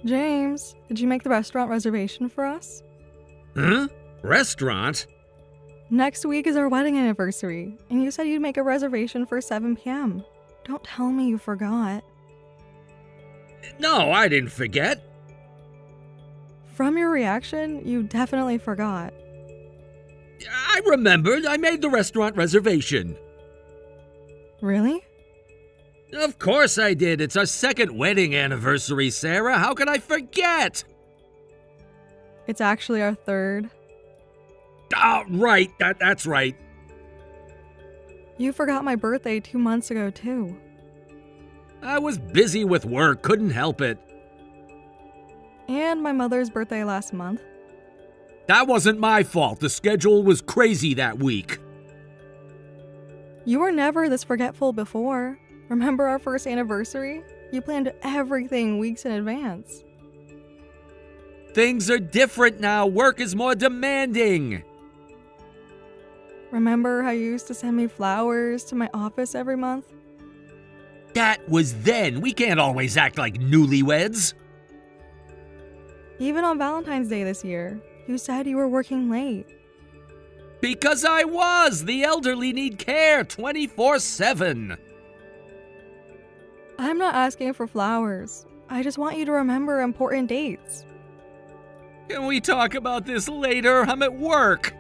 James, did you make the restaurant reservation for us? Huh? Restaurant? Next week is our wedding anniversary, and you said you'd make a reservation for 7 p.m. Don't tell me you forgot. No, I didn't forget. From your reaction, you definitely forgot. I remembered. I made the restaurant reservation. Really? Of course I did. It's our second wedding anniversary, Sarah. How could I forget? It's actually our third. Oh, right. That's right. You forgot my birthday 2 months ago, too. I was busy with work. Couldn't help it. And my mother's birthday last month. That wasn't my fault. The schedule was crazy that week. You were never this forgetful before. Remember our first anniversary? You planned everything weeks in advance. Things are different now. Work is more demanding. Remember how you used to send me flowers to my office every month? That was then. We can't always act like newlyweds. Even on Valentine's Day this year, you said you were working late. Because I was. The elderly need care 24/7. I'm not asking for flowers. I just want you to remember important dates. Can we talk about this later? I'm at work.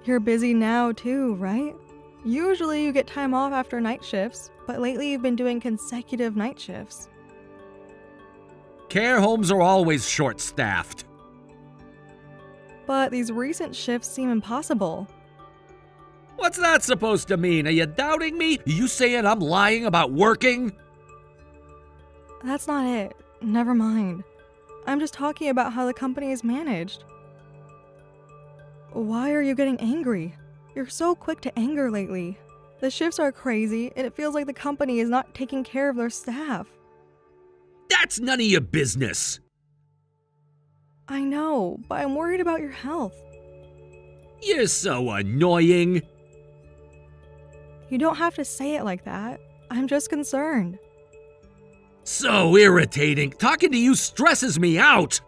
You're busy now too, right? Usually you get time off after night shifts, but lately you've been doing consecutive night shifts. Care homes are always short-staffed. But these recent shifts seem impossible. What's that supposed to mean? Are you doubting me? Are you saying I'm lying about working? That's not it. Never mind. I'm just talking about how the company is managed. Why are you getting angry? You're so quick to anger lately. The shifts are crazy, and it feels like the company is not taking care of their staff. That's none of your business. I know, but I'm worried about your health. You're so annoying. You don't have to say it like that. I'm just concerned. So irritating. Talking to you stresses me out.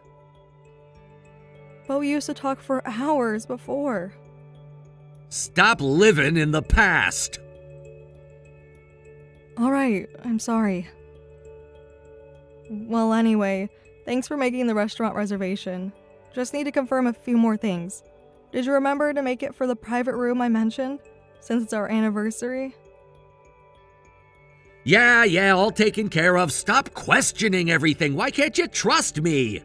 But we used to talk for hours before. Stop living in the past. Alright, I'm sorry. Well, anyway, thanks for making the restaurant reservation. Just need to confirm a few more things. Did you remember to make it for the private room I mentioned, since it's our anniversary? Yeah, all taken care of. Stop questioning everything. Why can't you trust me?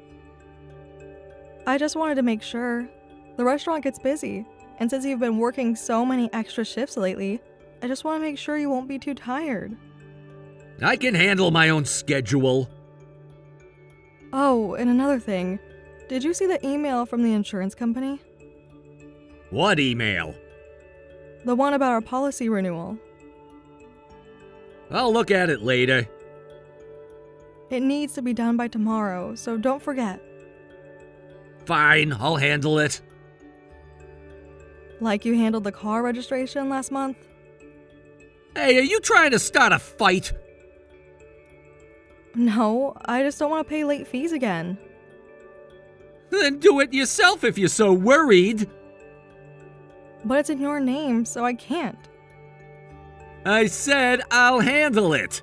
I just wanted to make sure. The restaurant gets busy, and since you've been working so many extra shifts lately, I just want to make sure you won't be too tired. I can handle my own schedule. Oh, and another thing. Did you see the email from the insurance company? What email? The one about our policy renewal. I'll look at it later. It needs to be done by tomorrow, so don't forget. Fine, I'll handle it. Like you handled the car registration last month? Hey, are you trying to start a fight? No, I just don't want to pay late fees again. Then do it yourself if you're so worried. But it's in your name, so I can't. I said I'll handle it.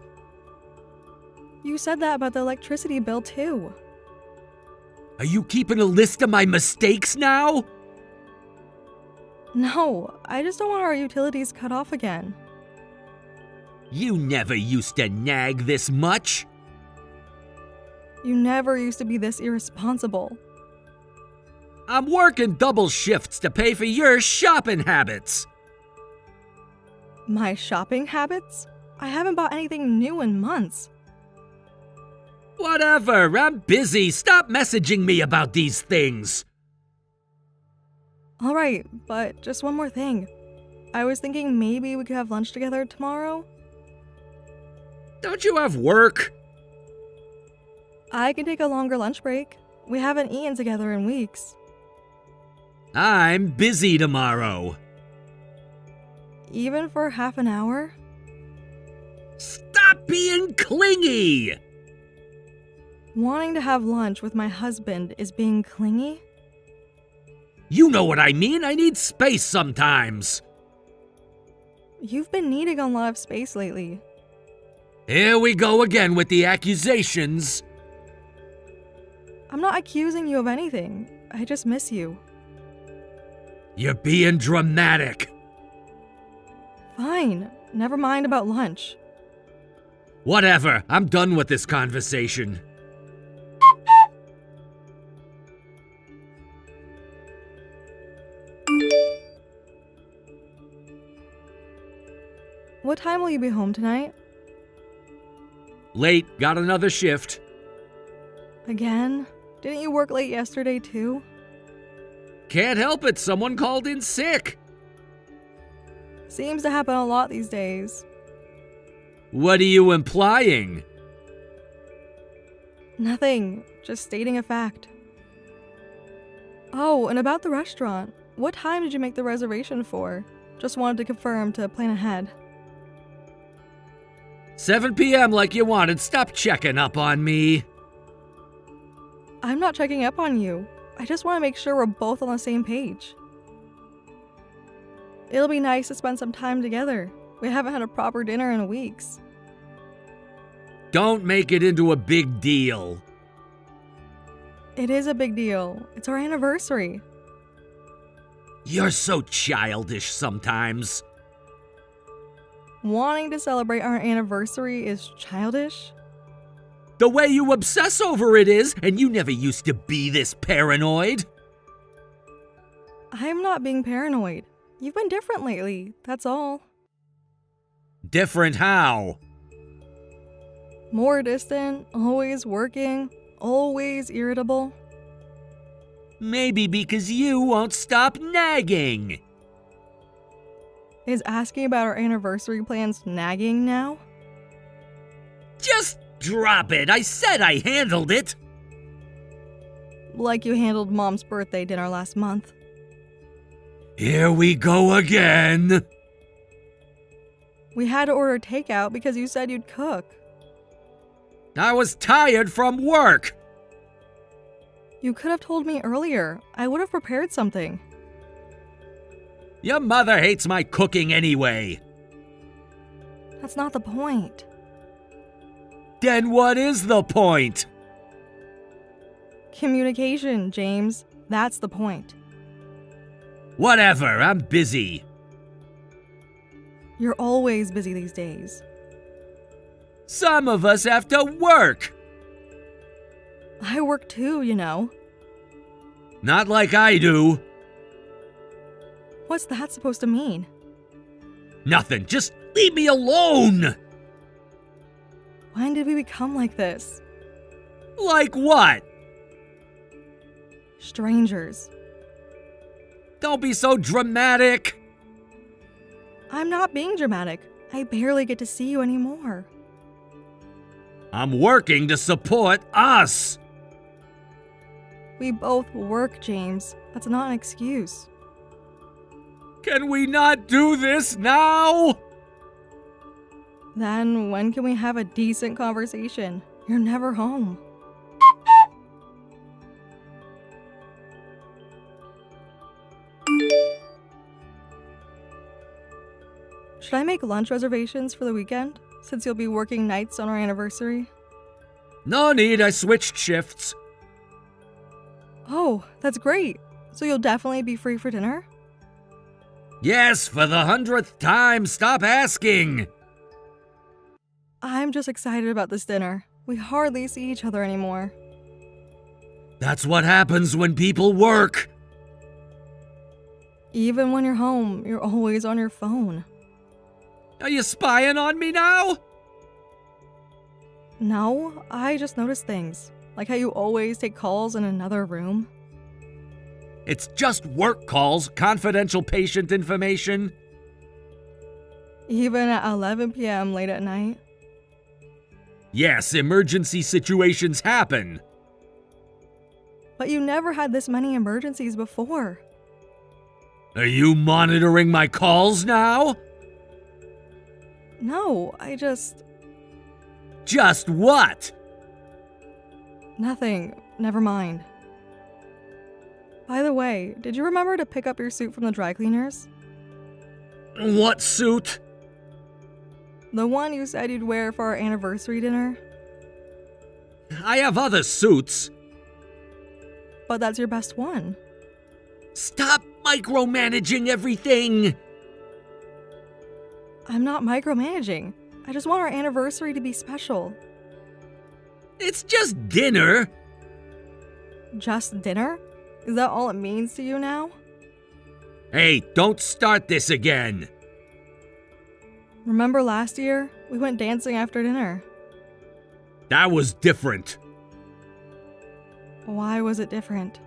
You said that about the electricity bill too. Are you keeping a list of my mistakes now? No, I just don't want our utilities cut off again. You never used to nag this much. You never used to be this irresponsible. I'm working double shifts to pay for your shopping habits. My shopping habits? I haven't bought anything new in months. Whatever, I'm busy. Stop messaging me about these things. Alright, but just one more thing. I was thinking maybe we could have lunch together tomorrow? Don't you have work? I can take a longer lunch break. We haven't eaten together in weeks. I'm busy tomorrow. Even for half an hour? Stop being clingy! Wanting to have lunch with my husband is being clingy? You know what I mean. I need space sometimes. You've been needing a lot of space lately. Here we go again with the accusations. I'm not accusing you of anything. I just miss you. You're being dramatic. Fine. Never mind about lunch. Whatever. I'm done with this conversation. What time will you be home tonight? Late. Got another shift. Again? Didn't you work late yesterday too? Can't help it. Someone called in sick. Seems to happen a lot these days. What are you implying? Nothing. Just stating a fact. Oh, and about the restaurant. What time did you make the reservation for? Just wanted to confirm to plan ahead. 7 p.m. like you wanted. Stop checking up on me. I'm not checking up on you. I just want to make sure we're both on the same page. It'll be nice to spend some time together. We haven't had a proper dinner in weeks. Don't make it into a big deal. It is a big deal. It's our anniversary. You're so childish sometimes. Wanting to celebrate our anniversary is childish? The way you obsess over it is, and you never used to be this paranoid. I'm not being paranoid. You've been different lately, that's all. Different how? More distant, always working, always irritable. Maybe because you won't stop nagging. Is asking about our anniversary plans nagging now? Just drop it. I said I handled it. Like you handled Mom's birthday dinner last month. Here we go again. We had to order takeout because you said you'd cook. I was tired from work. You could have told me earlier. I would have prepared something. Your mother hates my cooking anyway. That's not the point. Then what is the point? Communication, James. That's the point. Whatever, I'm busy. You're always busy these days. Some of us have to work. I work too, you know. Not like I do. What's that supposed to mean? Nothing, just leave me alone. When did we become like this? Like what? Strangers. Don't be so dramatic. I'm not being dramatic. I barely get to see you anymore. I'm working to support us. We both work, James. That's not an excuse. Can we not do this now? Then when can we have a decent conversation? You're never home. Should I make lunch reservations for the weekend, since you'll be working nights on our anniversary? No need, I switched shifts. Oh, that's great. So you'll definitely be free for dinner? Yes, for the 100th time, stop asking. I'm just excited about this dinner. We hardly see each other anymore. That's what happens when people work. Even when you're home, you're always on your phone. Are you spying on me now? No, I just noticed things. Like how you always take calls in another room. It's just work calls, confidential patient information. Even at 11 p.m. late at night. Yes, emergency situations happen. But you never had this many emergencies before. Are you monitoring my calls now? No, I just... Just what? Nothing. Never mind. By the way, did you remember to pick up your suit from the dry cleaners? What suit? The one you said you'd wear for our anniversary dinner? I have other suits. But that's your best one. Stop micromanaging everything! I'm not micromanaging. I just want our anniversary to be special. It's just dinner. Just dinner? Is that all it means to you now? Hey, don't start this again. Remember last year? We went dancing after dinner. That was different. Why was it different?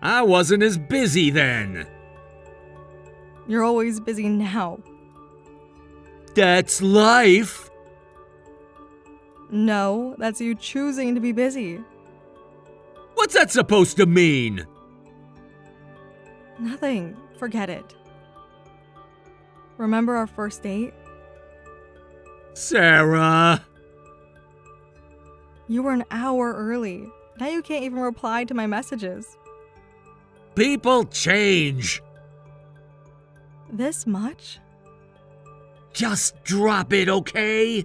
I wasn't as busy then. You're always busy now. That's life. No, that's you choosing to be busy. What's that supposed to mean? Nothing. Forget it. Remember our first date? Sarah. You were an hour early. Now you can't even reply to my messages. People change. This much? Just drop it, okay?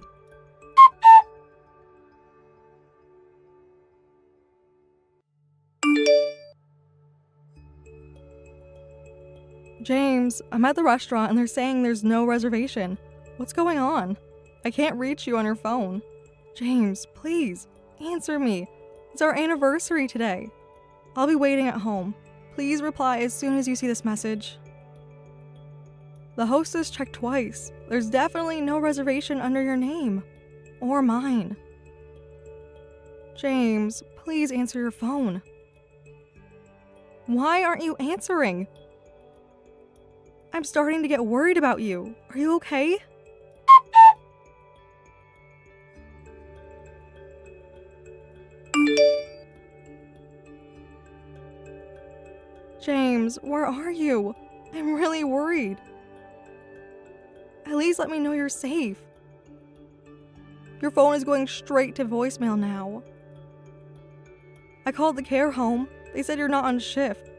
James, I'm at the restaurant and they're saying there's no reservation. What's going on? I can't reach you on your phone. James, please, answer me. It's our anniversary today. I'll be waiting at home. Please reply as soon as you see this message. The hostess checked twice. There's definitely no reservation under your name. Or mine. James, please answer your phone. Why aren't you answering? I'm starting to get worried about you. Are you okay? James, where are you? I'm really worried. At least let me know you're safe. Your phone is going straight to voicemail now. I called the care home. They said you're not on shift.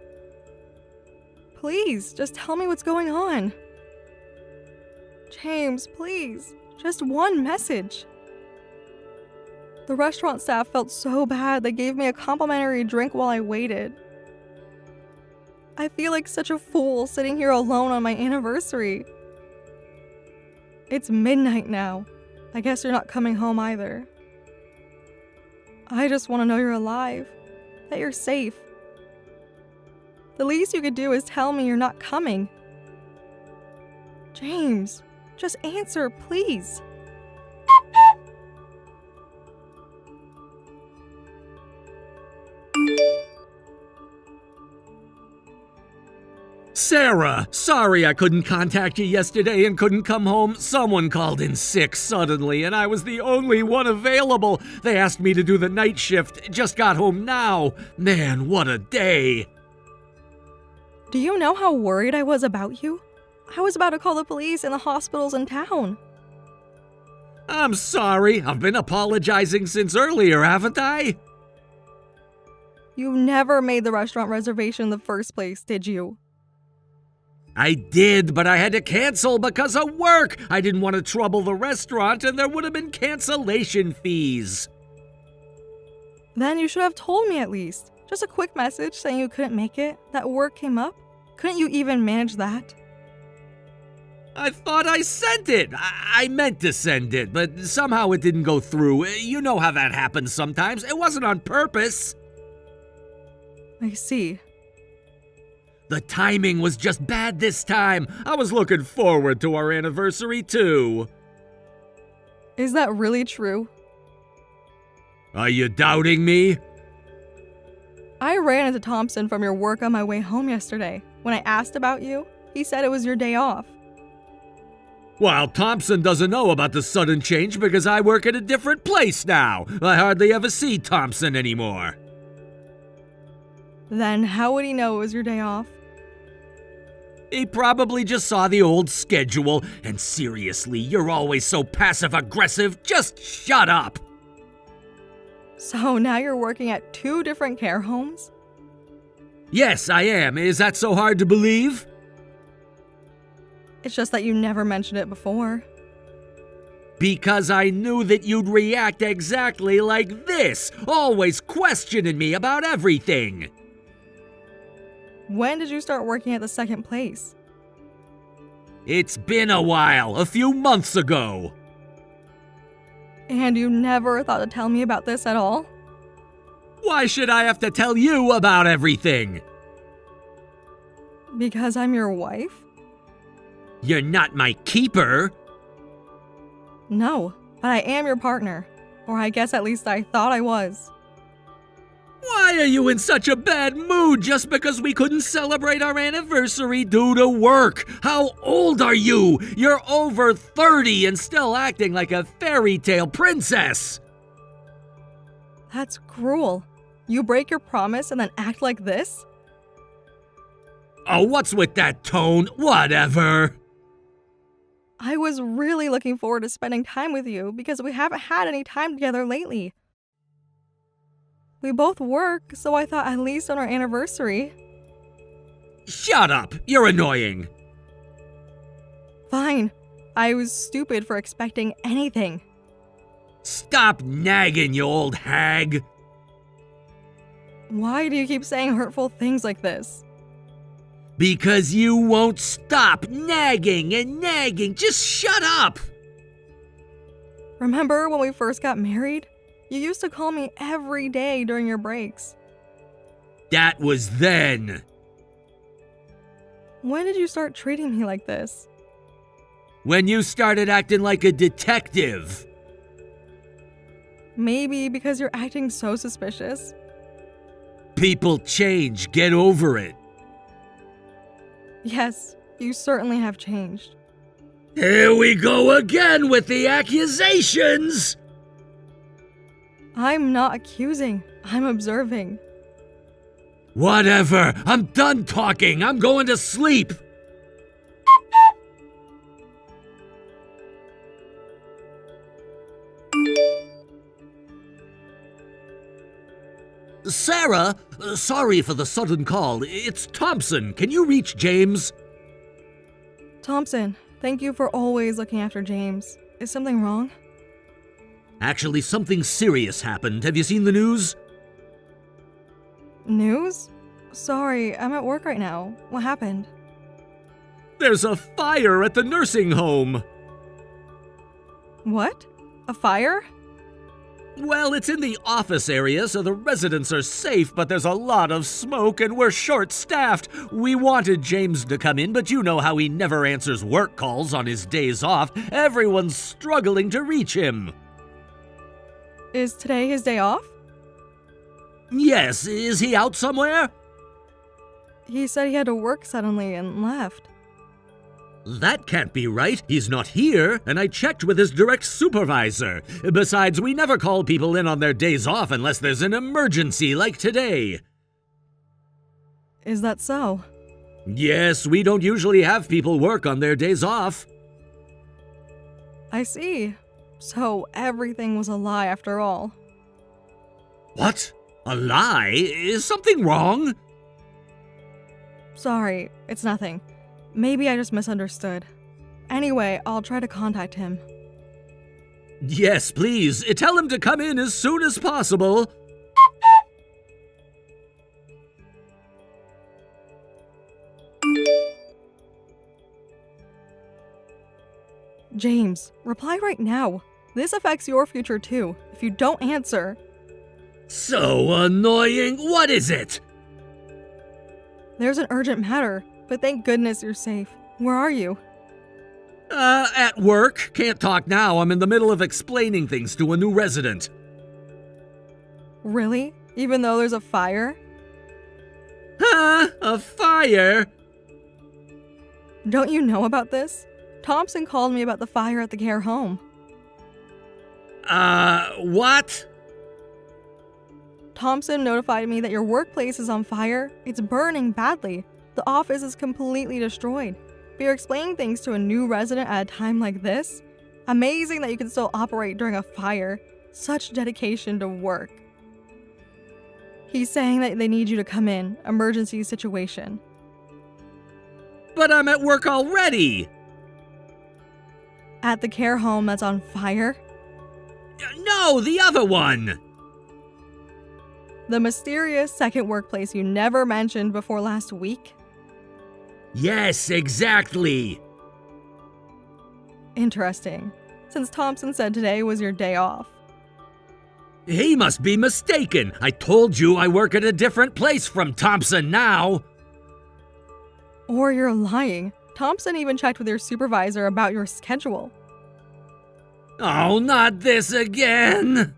Please, just tell me what's going on. James, please, just one message. The restaurant staff felt so bad they gave me a complimentary drink while I waited. I feel like such a fool sitting here alone on my anniversary. It's midnight now. I guess you're not coming home either. I just want to know you're alive, that you're safe. The least you could do is tell me you're not coming. James, just answer, please. Sarah, sorry I couldn't contact you yesterday and couldn't come home. Someone called in sick suddenly, and I was the only one available. They asked me to do the night shift. Just got home now. Man, what a day. Do you know how worried I was about you? I was about to call the police and the hospitals in town. I'm sorry. I've been apologizing since earlier, haven't I? You never made the restaurant reservation in the first place, did you? I did, but I had to cancel because of work. I didn't want to trouble the restaurant, and there would have been cancellation fees. Then you should have told me at least. Just a quick message saying you couldn't make it, that work came up. Couldn't you even manage that? I thought I sent it. I meant to send it, but somehow it didn't go through. You know how that happens sometimes. It wasn't on purpose. I see. The timing was just bad this time. I was looking forward to our anniversary, too. Is that really true? Are you doubting me? I ran into Thompson from your work on my way home yesterday. When I asked about you, he said it was your day off. Well, Thompson doesn't know about the sudden change because I work at a different place now. I hardly ever see Thompson anymore. Then how would he know it was your day off? He probably just saw the old schedule. And seriously, you're always so passive-aggressive. Just shut up. So now you're working at 2 different care homes? Yes, I am. Is that so hard to believe? It's just that you never mentioned it before. Because I knew that you'd react exactly like this, always questioning me about everything. When did you start working at the second place? It's been a while, a few months ago. And you never thought to tell me about this at all? Why should I have to tell you about everything? Because I'm your wife? You're not my keeper. No, but I am your partner. Or I guess at least I thought I was. Why are you in such a bad mood just because we couldn't celebrate our anniversary due to work? How old are you? You're over 30 and still acting like a fairy tale princess. That's cruel. You break your promise and then act like this? Oh, what's with that tone? Whatever. I was really looking forward to spending time with you because we haven't had any time together lately. We both work, so I thought at least on our anniversary. Shut up! You're annoying. Fine. I was stupid for expecting anything. Stop nagging, you old hag. Why do you keep saying hurtful things like this? Because you won't stop nagging and nagging. Just shut up! Remember when we first got married? You used to call me every day during your breaks. That was then. When did you start treating me like this? When you started acting like a detective. Maybe because you're acting so suspicious. People change. Get over it. Yes, you certainly have changed. Here we go again with the accusations! I'm not accusing. I'm observing. Whatever. I'm done talking. I'm going to sleep. Sarah, sorry for the sudden call. It's Thompson. Can you reach James? Thompson, thank you for always looking after James. Is something wrong? Actually, something serious happened. Have you seen the news? News? Sorry, I'm at work right now. What happened? There's a fire at the nursing home. What? A fire? Well, it's in the office area, so the residents are safe, but there's a lot of smoke and we're short-staffed. We wanted James to come in, but you know how he never answers work calls on his days off. Everyone's struggling to reach him. Is today his day off? Yes, is he out somewhere? He said he had to work suddenly and left. That can't be right. He's not here, and I checked with his direct supervisor. Besides, we never call people in on their days off unless there's an emergency like today. Is that so? Yes, we don't usually have people work on their days off. I see. So everything was a lie after all. What? A lie? Is something wrong? Sorry, it's nothing. Maybe I just misunderstood. Anyway, I'll try to contact him. Yes, please. Tell him to come in as soon as possible. James, reply right now. This affects your future too, if you don't answer. So annoying. What is it? There's an urgent matter, but thank goodness you're safe. Where are you? At work. Can't talk now. I'm in the middle of explaining things to a new resident. Really? Even though there's a fire? Huh? A fire? Don't you know about this? Thompson called me about the fire at the care home. What? Thompson notified me that your workplace is on fire. It's burning badly. The office is completely destroyed. But you're explaining things to a new resident at a time like this? Amazing that you can still operate during a fire. Such dedication to work. He's saying that they need you to come in. Emergency situation. But I'm at work already! At the care home that's on fire? No, the other one! The mysterious second workplace you never mentioned before last week? Yes, exactly! Interesting, since Thompson said today was your day off. He must be mistaken. I told you I work at a different place from Thompson now. Or you're lying. Thompson even checked with your supervisor about your schedule. Oh, not this again!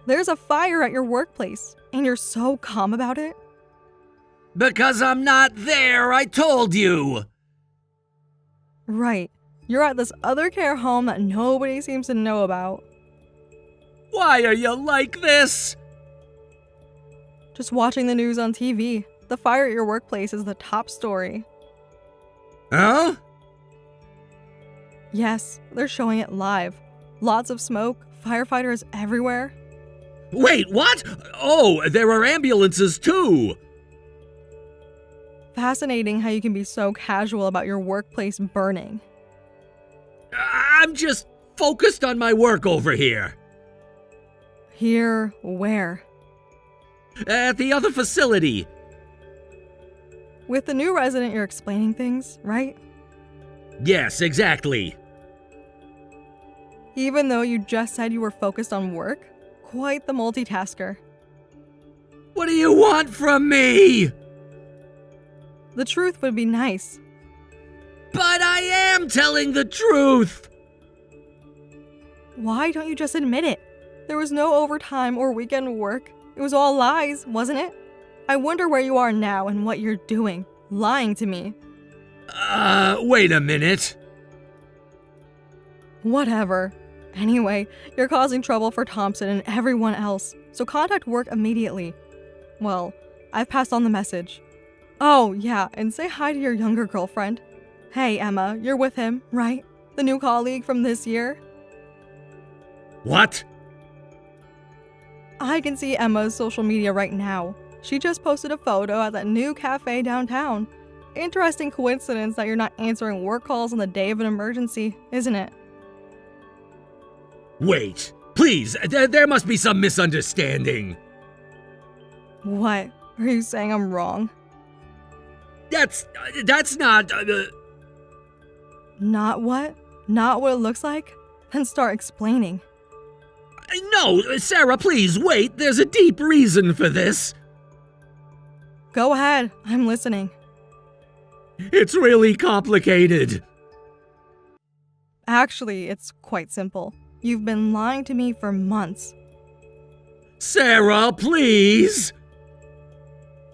There's a fire at your workplace, and you're so calm about it? Because I'm not there, I told you! Right. You're at this other care home that nobody seems to know about. Why are you like this? Just watching the news on TV. The fire at your workplace is the top story. Huh? Yes, they're showing it live. Lots of smoke, firefighters everywhere. Wait, what? Oh, there are ambulances too! Fascinating how you can be so casual about your workplace burning. I'm just focused on my work over here. Here, where? At the other facility. With the new resident, you're explaining things, right? Yes, exactly. Even though you just said you were focused on work? Quite the multitasker. What do you want from me? The truth would be nice. But I am telling the truth! Why don't you just admit it? There was no overtime or weekend work. It was all lies, wasn't it? I wonder where you are now and what you're doing. Lying to me. Wait a minute. Whatever. Anyway, you're causing trouble for Thompson and everyone else, so contact work immediately. Well, I've passed on the message. Oh, yeah, and say hi to your younger girlfriend. Hey, Emma, you're with him, right? The new colleague from this year? What? I can see Emma's social media right now. She just posted a photo at that new cafe downtown. Interesting coincidence that you're not answering work calls on the day of an emergency, isn't it? Wait, please, there must be some misunderstanding. What? Are you saying I'm wrong? That's not, Not what? Not what it looks like? Then start explaining. No, Sarah, please, wait, there's a deep reason for this. Go ahead, I'm listening. It's really complicated. Actually, it's quite simple. You've been lying to me for months. Sarah, please!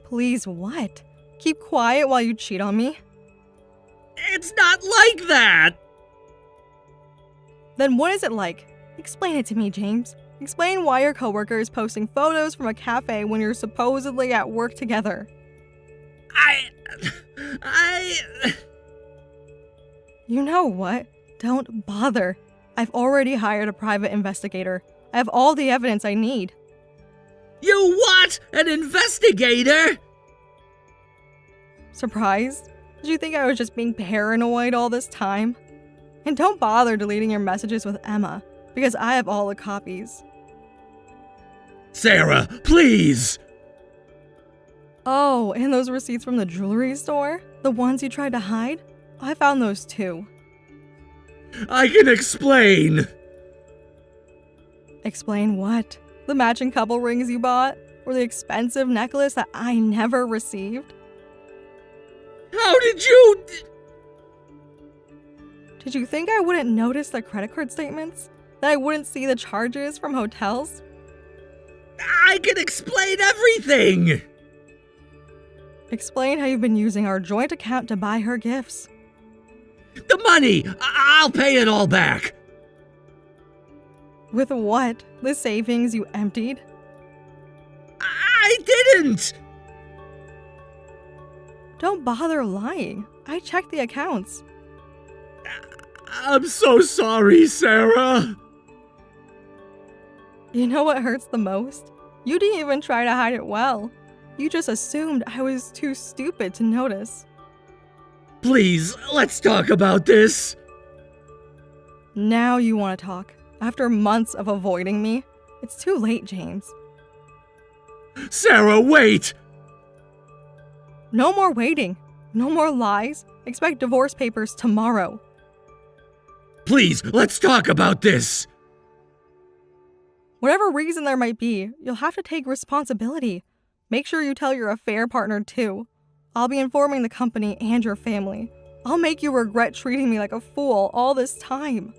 Please what? Keep quiet while you cheat on me? It's not like that! Then what is it like? Explain it to me, James. Explain why your coworker is posting photos from a cafe when you're supposedly at work together. You know what? Don't bother. I've already hired a private investigator. I have all the evidence I need. You what? An investigator? Surprised? Did you think I was just being paranoid all this time? And don't bother deleting your messages with Emma, because I have all the copies. Sarah, please! Oh, and those receipts from the jewelry store? The ones you tried to hide? I found those too. I can explain! Explain what? The matching couple rings you bought? Or the expensive necklace that I never received? How did you... Did you think I wouldn't notice the credit card statements? That I wouldn't see the charges from hotels? I can explain everything! Explain how you've been using our joint account to buy her gifts. The money! I'll pay it all back! With what? The savings you emptied? I didn't! Don't bother lying. I checked the accounts. I'm so sorry, Sarah. You know what hurts the most? You didn't even try to hide it well. You just assumed I was too stupid to notice. Please, let's talk about this. Now you want to talk. After months of avoiding me? It's too late, James. Sarah, wait! No more waiting. No more lies. Expect divorce papers tomorrow. Please, let's talk about this. Whatever reason there might be, you'll have to take responsibility. Make sure you tell your affair partner too. I'll be informing the company and your family. I'll make you regret treating me like a fool all this time.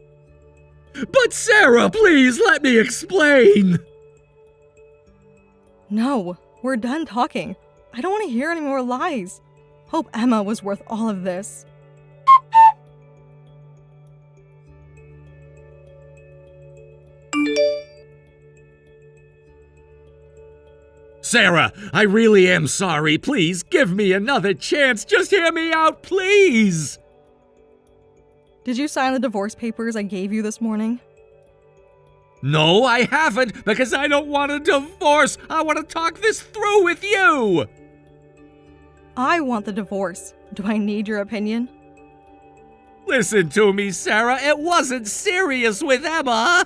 But Sarah, please let me explain. No, we're done talking. I don't want to hear any more lies. Hope Emma was worth all of this. Sarah, I really am sorry. Please, give me another chance. Just hear me out, please. Did you sign the divorce papers I gave you this morning? No, I haven't, because I don't want a divorce. I want to talk this through with you. I want the divorce. Do I need your opinion? Listen to me, Sarah. It wasn't serious with Emma.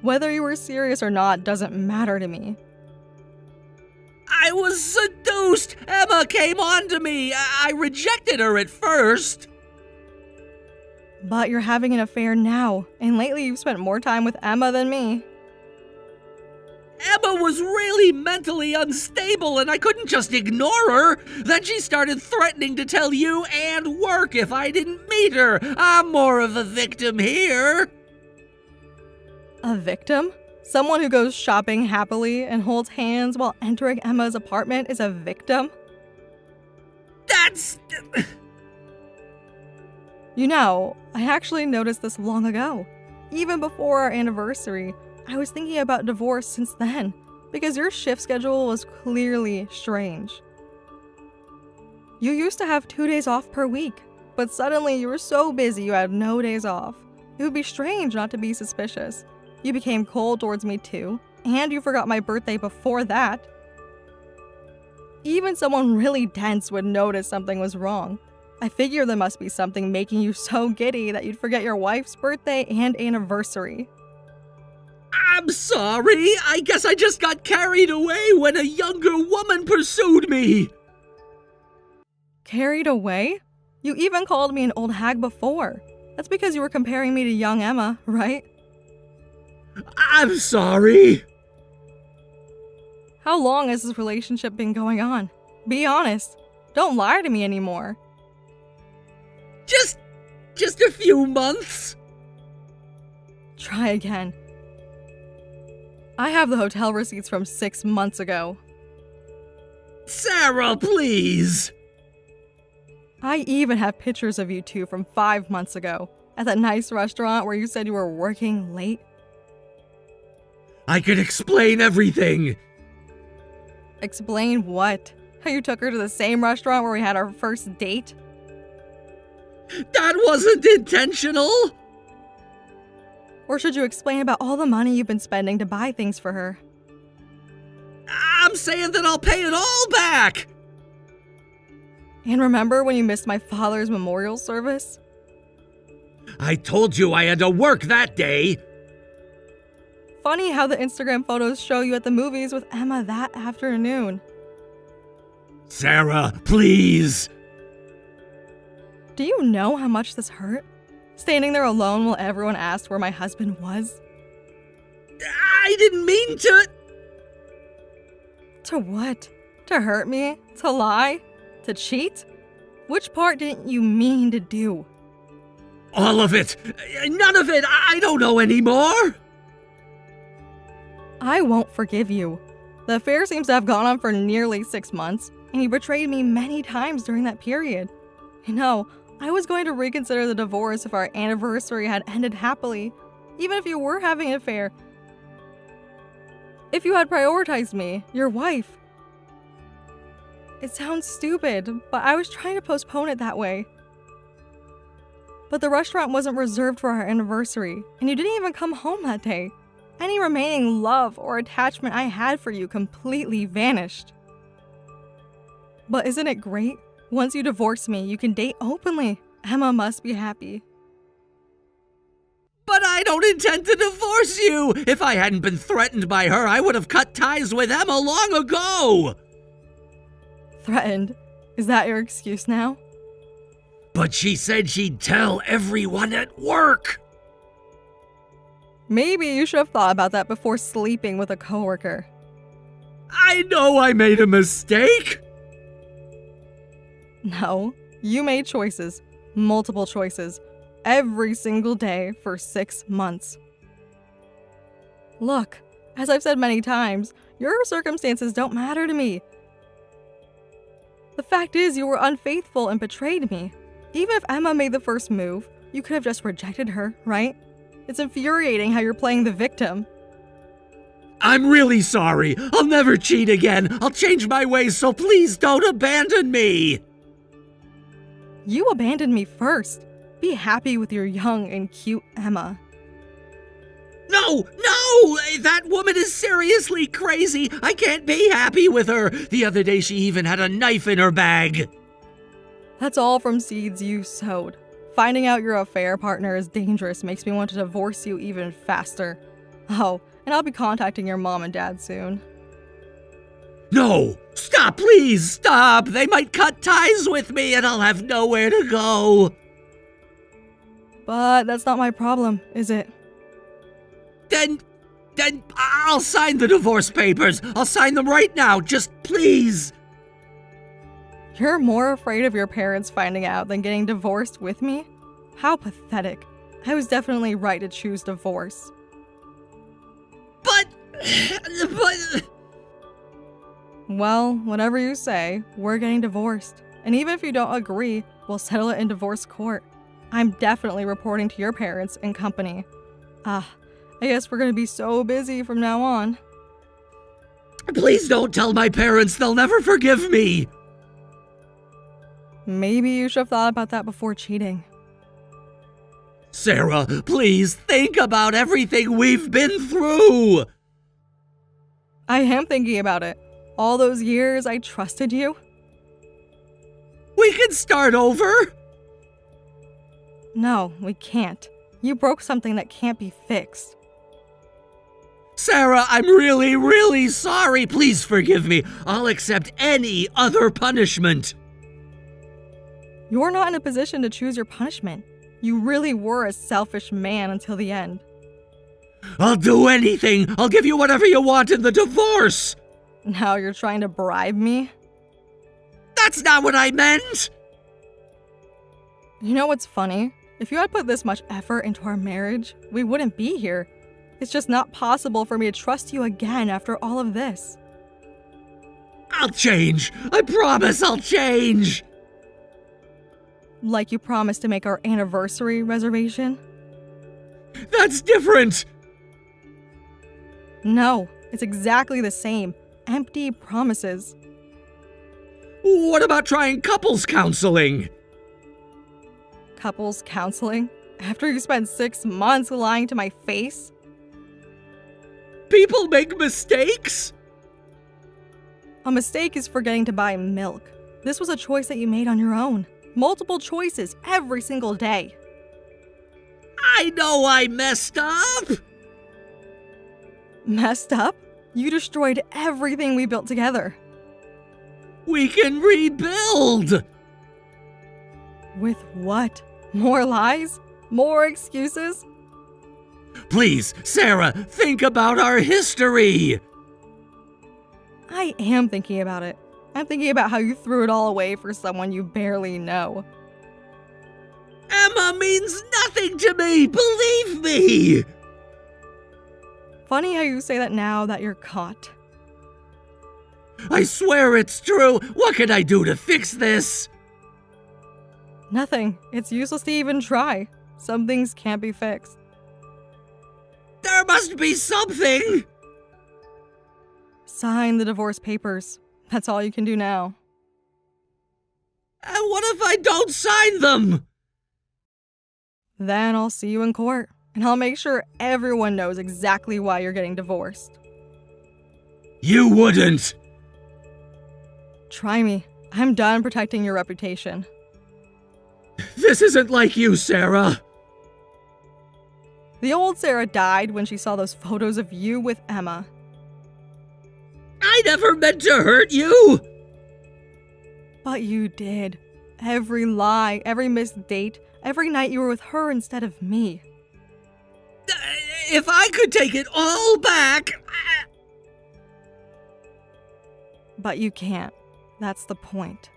Whether you were serious or not doesn't matter to me. I was seduced. Emma came on to me. I rejected her at first. But you're having an affair now, and lately you've spent more time with Emma than me. Emma was really mentally unstable, and I couldn't just ignore her. Then she started threatening to tell you and work if I didn't meet her. I'm more of a victim here. A victim? Someone who goes shopping happily and holds hands while entering Emma's apartment is a victim? That's... You know, I actually noticed this long ago. Even before our anniversary, I was thinking about divorce since then, because your shift schedule was clearly strange. You used to have 2 days off per week, but suddenly you were so busy you had no days off. It would be strange not to be suspicious. You became cold towards me too, and you forgot my birthday before that. Even someone really dense would notice something was wrong. I figure there must be something making you so giddy that you'd forget your wife's birthday and anniversary. I'm sorry. I guess I just got carried away when a younger woman pursued me. Carried away? You even called me an old hag before. That's because you were comparing me to young Emma, right? I'm sorry. How long has this relationship been going on? Be honest. Don't lie to me anymore. Just a few months. Try again. I have the hotel receipts from 6 months ago. Sarah, please. I even have pictures of you two from 5 months ago at that nice restaurant where you said you were working late. I could explain everything. Explain what? How you took her to the same restaurant where we had our first date? That wasn't intentional. Or should you explain about all the money you've been spending to buy things for her? I'm saying that I'll pay it all back. And remember when you missed my father's memorial service? I told you I had to work that day. Funny how the Instagram photos show you at the movies with Emma that afternoon. Sarah, please. Do you know how much this hurt? Standing there alone while everyone asked where my husband was? I didn't mean to. To what? To hurt me? To lie? To cheat? Which part didn't you mean to do? All of it. None of it. I don't know anymore. I won't forgive you. The affair seems to have gone on for nearly 6 months, and you betrayed me many times during that period. You know, I was going to reconsider the divorce if our anniversary had ended happily, even if you were having an affair. If you had prioritized me, your wife. It sounds stupid, but I was trying to postpone it that way. But the restaurant wasn't reserved for our anniversary, and you didn't even come home that day. Any remaining love or attachment I had for you completely vanished. But isn't it great? Once you divorce me, you can date openly. Emma must be happy. But I don't intend to divorce you! If I hadn't been threatened by her, I would have cut ties with Emma long ago! Threatened? Is that your excuse now? But she said she'd tell everyone at work! Maybe you should have thought about that before sleeping with a coworker. I know I made a mistake! No, you made choices. Multiple choices. Every single day for 6 months. Look, as I've said many times, your circumstances don't matter to me. The fact is, you were unfaithful and betrayed me. Even if Emma made the first move, you could have just rejected her, right? It's infuriating how you're playing the victim. I'm really sorry. I'll never cheat again. I'll change my ways, so please don't abandon me. You abandoned me first. Be happy with your young and cute Emma. No! That woman is seriously crazy. I can't be happy with her. The other day she even had a knife in her bag. That's all from seeds you sowed. Finding out your affair partner is dangerous makes me want to divorce you even faster. Oh, and I'll be contacting your mom and dad soon. No! Stop, please, stop! They might cut ties with me and I'll have nowhere to go. But that's not my problem, is it? Then I'll sign the divorce papers. I'll sign them right now, just please. You're more afraid of your parents finding out than getting divorced with me? How pathetic. I was definitely right to choose divorce. But... Well, whatever you say, we're getting divorced. And even if you don't agree, we'll settle it in divorce court. I'm definitely reporting to your parents and company. I guess we're gonna be so busy from now on. Please don't tell my parents. They'll never forgive me. Maybe you should have thought about that before cheating. Sarah, please think about everything we've been through. I am thinking about it. All those years I trusted you. We can start over. No, we can't. You broke something that can't be fixed. Sarah, I'm really, really sorry. Please forgive me. I'll accept any other punishment. You're not in a position to choose your punishment. You really were a selfish man until the end. I'll do anything. I'll give you whatever you want in the divorce. Now you're trying to bribe me? That's not what I meant. You know what's funny? If you had put this much effort into our marriage, we wouldn't be here. It's just not possible for me to trust you again after all of this. I'll change. I promise I'll change. Like you promised to make our anniversary reservation? That's different. No, it's exactly the same. Empty promises. What about trying couples counseling? Couples counseling? After you spent 6 months lying to my face? People make mistakes. A mistake is forgetting to buy milk. This was a choice that you made on your own. Multiple choices every single day. I know I messed up. Messed up? You destroyed everything we built together. We can rebuild. With what? More lies? More excuses? Please, Sarah, think about our history. I am thinking about it. I'm thinking about how you threw it all away for someone you barely know. Emma means nothing to me, believe me. Funny how you say that now that you're caught. I swear it's true. What can I do to fix this? Nothing. It's useless to even try. Some things can't be fixed. There must be something. Sign the divorce papers. That's all you can do now. And what if I don't sign them? Then I'll see you in court. And I'll make sure everyone knows exactly why you're getting divorced. You wouldn't! Try me. I'm done protecting your reputation. This isn't like you, Sarah! The old Sarah died when she saw those photos of you with Emma. I never meant to hurt you! But you did. Every lie, every missed date, every night you were with her instead of me. If I could take it all back... But you can't. That's the point.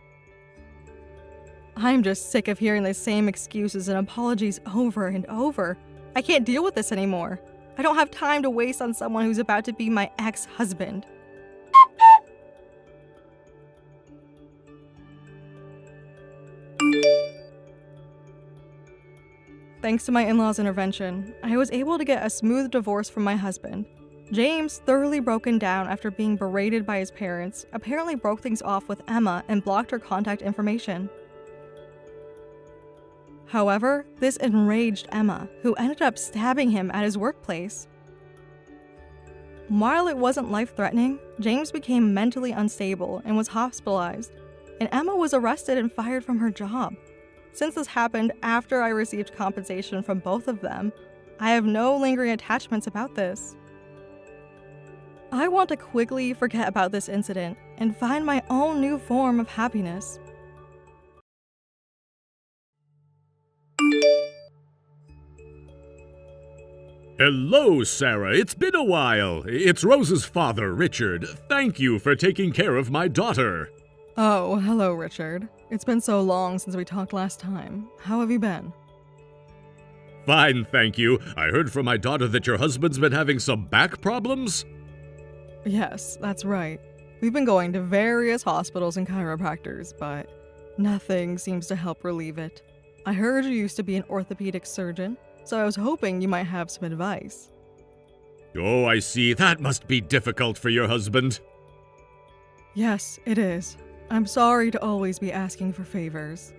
I'm just sick of hearing the same excuses and apologies over and over. I can't deal with this anymore. I don't have time to waste on someone who's about to be my ex-husband. Thanks to my in-laws' intervention, I was able to get a smooth divorce from my husband. James, thoroughly broken down after being berated by his parents, apparently broke things off with Emma and blocked her contact information. However, this enraged Emma, who ended up stabbing him at his workplace. While it wasn't life-threatening, James became mentally unstable and was hospitalized, and Emma was arrested and fired from her job. Since this happened after I received compensation from both of them, I have no lingering attachments about this. I want to quickly forget about this incident and find my own new form of happiness. Hello, Sarah. It's been a while. It's Rose's father, Richard. Thank you for taking care of my daughter. Oh, hello, Richard. It's been so long since we talked last time. How have you been? Fine, thank you. I heard from my daughter that your husband's been having some back problems. Yes, that's right. We've been going to various hospitals and chiropractors, but nothing seems to help relieve it. I heard you used to be an orthopedic surgeon, so I was hoping you might have some advice. Oh, I see. That must be difficult for your husband. Yes, it is. I'm sorry to always be asking for favors.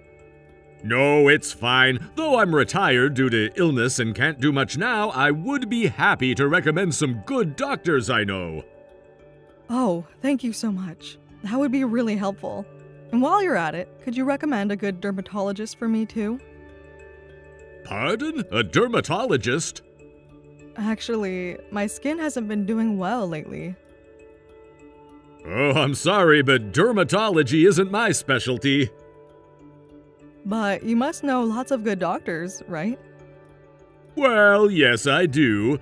No, it's fine. Though I'm retired due to illness and can't do much now, I would be happy to recommend some good doctors I know. Oh, thank you so much. That would be really helpful. And while you're at it, could you recommend a good dermatologist for me too? Pardon? A dermatologist? Actually, my skin hasn't been doing well lately. Oh, I'm sorry, but dermatology isn't my specialty. But you must know lots of good doctors, right? Well, yes, I do.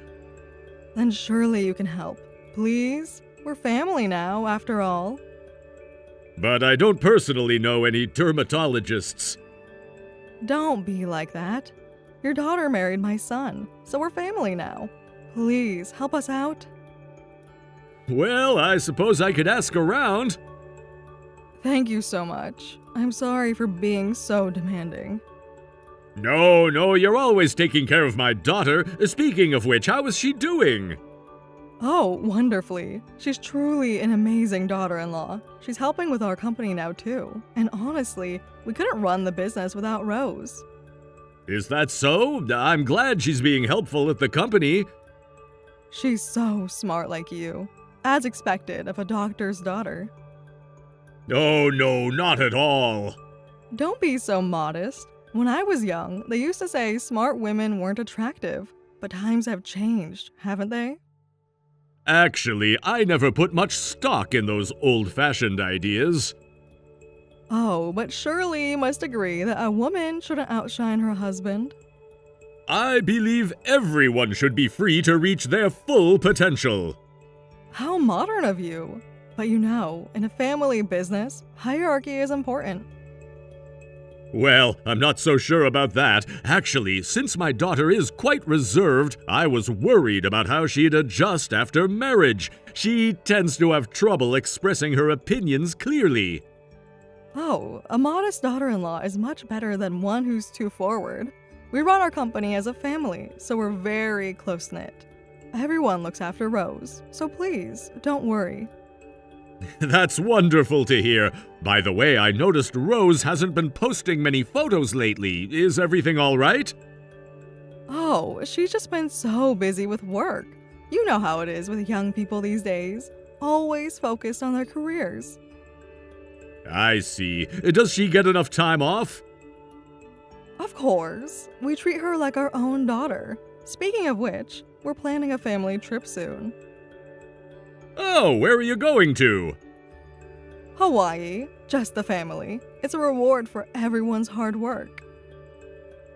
Then surely you can help. Please? We're family now, after all. But I don't personally know any dermatologists. Don't be like that. Your daughter married my son, so we're family now. Please, help us out. Well, I suppose I could ask around. Thank you so much. I'm sorry for being so demanding. No, you're always taking care of my daughter. Speaking of which, how is she doing? Oh, wonderfully. She's truly an amazing daughter-in-law. She's helping with our company now too. And honestly, we couldn't run the business without Rose. Is that so? I'm glad she's being helpful at the company. She's so smart like you. As expected of a doctor's daughter. Oh, no, not at all. Don't be so modest. When I was young, they used to say smart women weren't attractive. But times have changed, haven't they? Actually, I never put much stock in those old-fashioned ideas. Oh, but surely you must agree that a woman shouldn't outshine her husband. I believe everyone should be free to reach their full potential. How modern of you. But you know, in a family business, hierarchy is important. Well, I'm not so sure about that. Actually, since my daughter is quite reserved, I was worried about how she'd adjust after marriage. She tends to have trouble expressing her opinions clearly. Oh, a modest daughter-in-law is much better than one who's too forward. We run our company as a family, so we're very close-knit. Everyone looks after Rose, so please, don't worry. That's wonderful to hear. By the way, I noticed Rose hasn't been posting many photos lately. Is everything all right? Oh, she's just been so busy with work. You know how it is with young people these days, always focused on their careers. I see. Does she get enough time off? Of course, we treat her like our own daughter. Speaking of which, we're planning a family trip soon. Oh, where are you going to? Hawaii, just the family. It's a reward for everyone's hard work.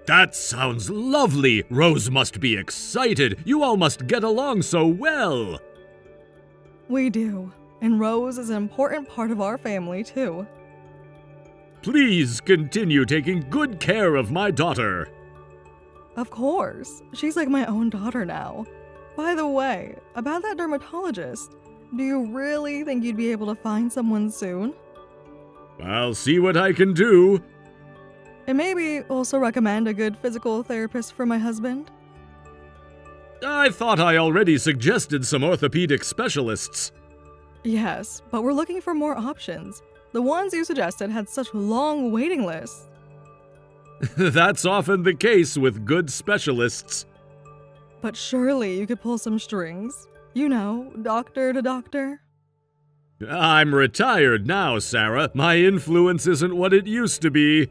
That sounds lovely. Rose must be excited. You all must get along so well. We do, and Rose is an important part of our family too. Please continue taking good care of my daughter. Of course, she's like my own daughter now. By the way, about that dermatologist, do you really think you'd be able to find someone soon? I'll see what I can do. And maybe also recommend a good physical therapist for my husband? I thought I already suggested some orthopedic specialists. Yes, but we're looking for more options. The ones you suggested had such long waiting lists. That's often the case with good specialists. But surely you could pull some strings. You know, doctor to doctor. I'm retired now, Sarah. My influence isn't what it used to be.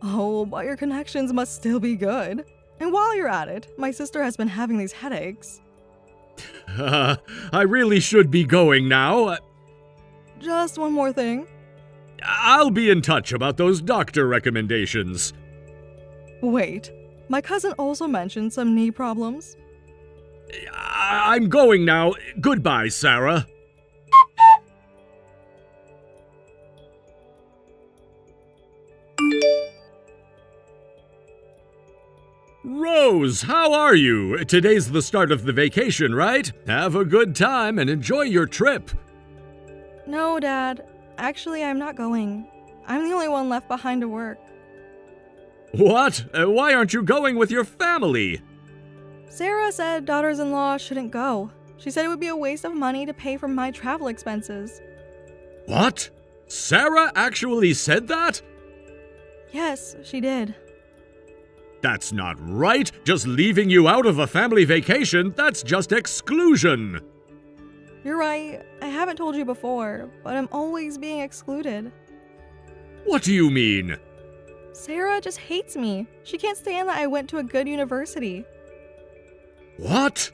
Oh, but your connections must still be good. And while you're at it, my sister has been having these headaches. I really should be going now. Just one more thing. I'll be in touch about those doctor recommendations. Wait, my cousin also mentioned some knee problems. I'm going now. Goodbye, Sarah. Rose, how are you? Today's the start of the vacation, right? Have a good time and enjoy your trip. No, Dad. Actually, I'm not going. I'm the only one left behind to work. What? Why aren't you going with your family? Sarah said daughters-in-law shouldn't go. She said it would be a waste of money to pay for my travel expenses. What? Sarah actually said that? Yes, she did. That's not right. Just leaving you out of a family vacation, that's just exclusion. You're right. I haven't told you before, but I'm always being excluded. What do you mean? Sarah just hates me. She can't stand that I went to a good university. What?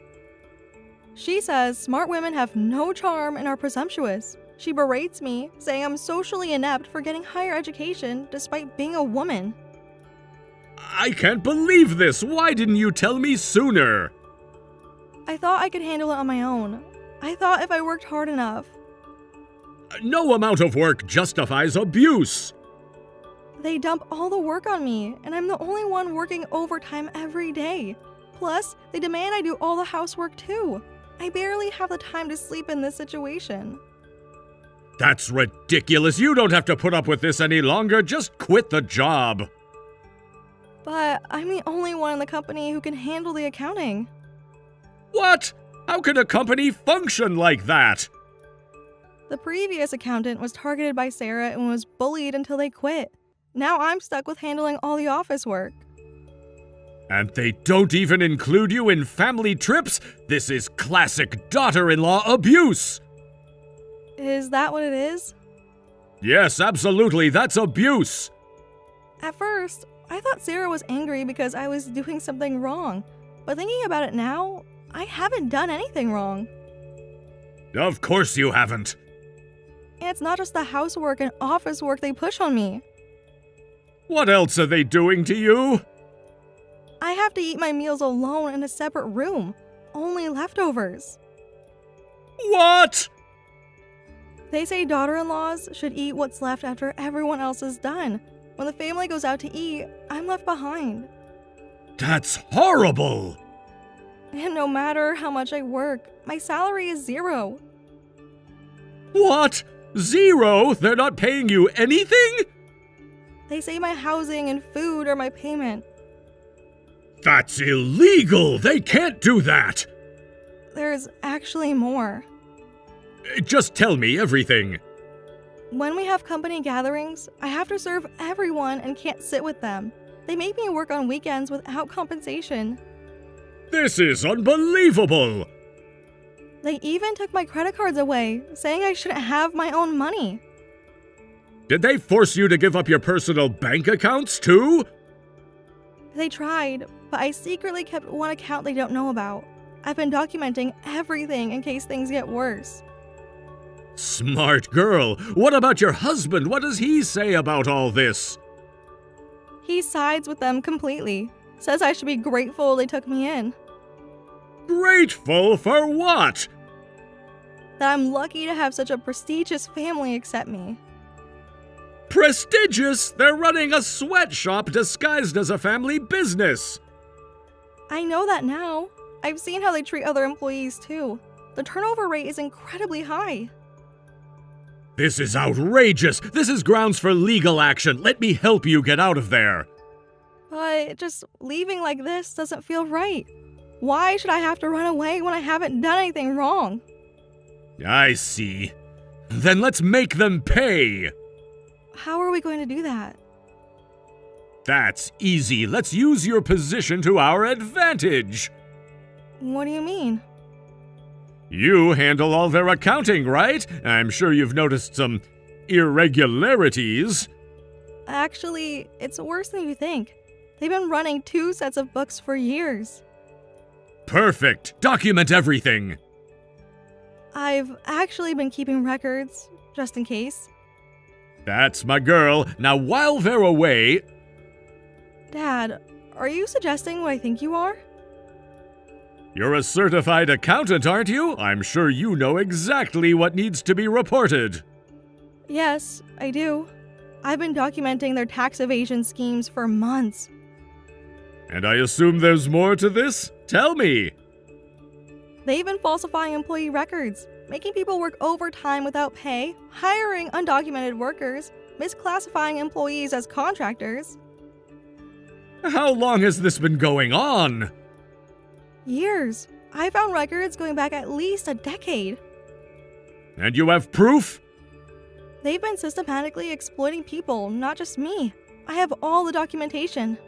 She says smart women have no charm and are presumptuous. She berates me, saying I'm socially inept for getting higher education despite being a woman. I can't believe this. Why didn't you tell me sooner? I thought I could handle it on my own. I thought if I worked hard enough. No amount of work justifies abuse. They dump all the work on me, and I'm the only one working overtime every day. Plus, they demand I do all the housework too. I barely have the time to sleep in this situation. That's ridiculous. You don't have to put up with this any longer. Just quit the job. But I'm the only one in the company who can handle the accounting. What? How can a company function like that? The previous accountant was targeted by Sarah and was bullied until they quit. Now I'm stuck with handling all the office work. And they don't even include you in family trips? This is classic daughter-in-law abuse! Is that what it is? Yes, absolutely, that's abuse! At first, I thought Sarah was angry because I was doing something wrong. But thinking about it now, I haven't done anything wrong. Of course you haven't. And it's not just the housework and office work they push on me. What else are they doing to you? I have to eat my meals alone in a separate room. Only leftovers. What? They say daughter-in-laws should eat what's left after everyone else is done. When the family goes out to eat, I'm left behind. That's horrible! And no matter how much I work, my salary is zero. What? Zero? They're not paying you anything? They say my housing and food are my payment. That's illegal! They can't do that! There's actually more. Just tell me everything. When we have company gatherings, I have to serve everyone and can't sit with them. They make me work on weekends without compensation. This is unbelievable! They even took my credit cards away, saying I shouldn't have my own money. Did they force you to give up your personal bank accounts, too? They tried, but I secretly kept one account they don't know about. I've been documenting everything in case things get worse. Smart girl. What about your husband? What does he say about all this? He sides with them completely. Says I should be grateful they took me in. Grateful for what? That I'm lucky to have such a prestigious family accept me. Prestigious? They're running a sweatshop disguised as a family business. I know that now. I've seen how they treat other employees too. The turnover rate is incredibly high. This is outrageous. This is grounds for legal action. Let me help you get out of there. But just leaving like this doesn't feel right. Why should I have to run away when I haven't done anything wrong? I see. Then let's make them pay. How are we going to do that? That's easy. Let's use your position to our advantage. What do you mean? You handle all their accounting, right? I'm sure you've noticed some irregularities. Actually, it's worse than you think. They've been running 2 sets of books for years. Perfect. Document everything. I've actually been keeping records, just in case. That's my girl. Now, while they're away... Dad, are you suggesting what I think you are? You're a certified accountant, aren't you? I'm sure you know exactly what needs to be reported. Yes, I do. I've been documenting their tax evasion schemes for months. And I assume there's more to this? Tell me. They've been falsifying employee records, making people work overtime without pay, hiring undocumented workers, misclassifying employees as contractors. How long has this been going on? Years. I found records going back at least a decade. And you have proof? They've been systematically exploiting people, not just me. I have all the documentation.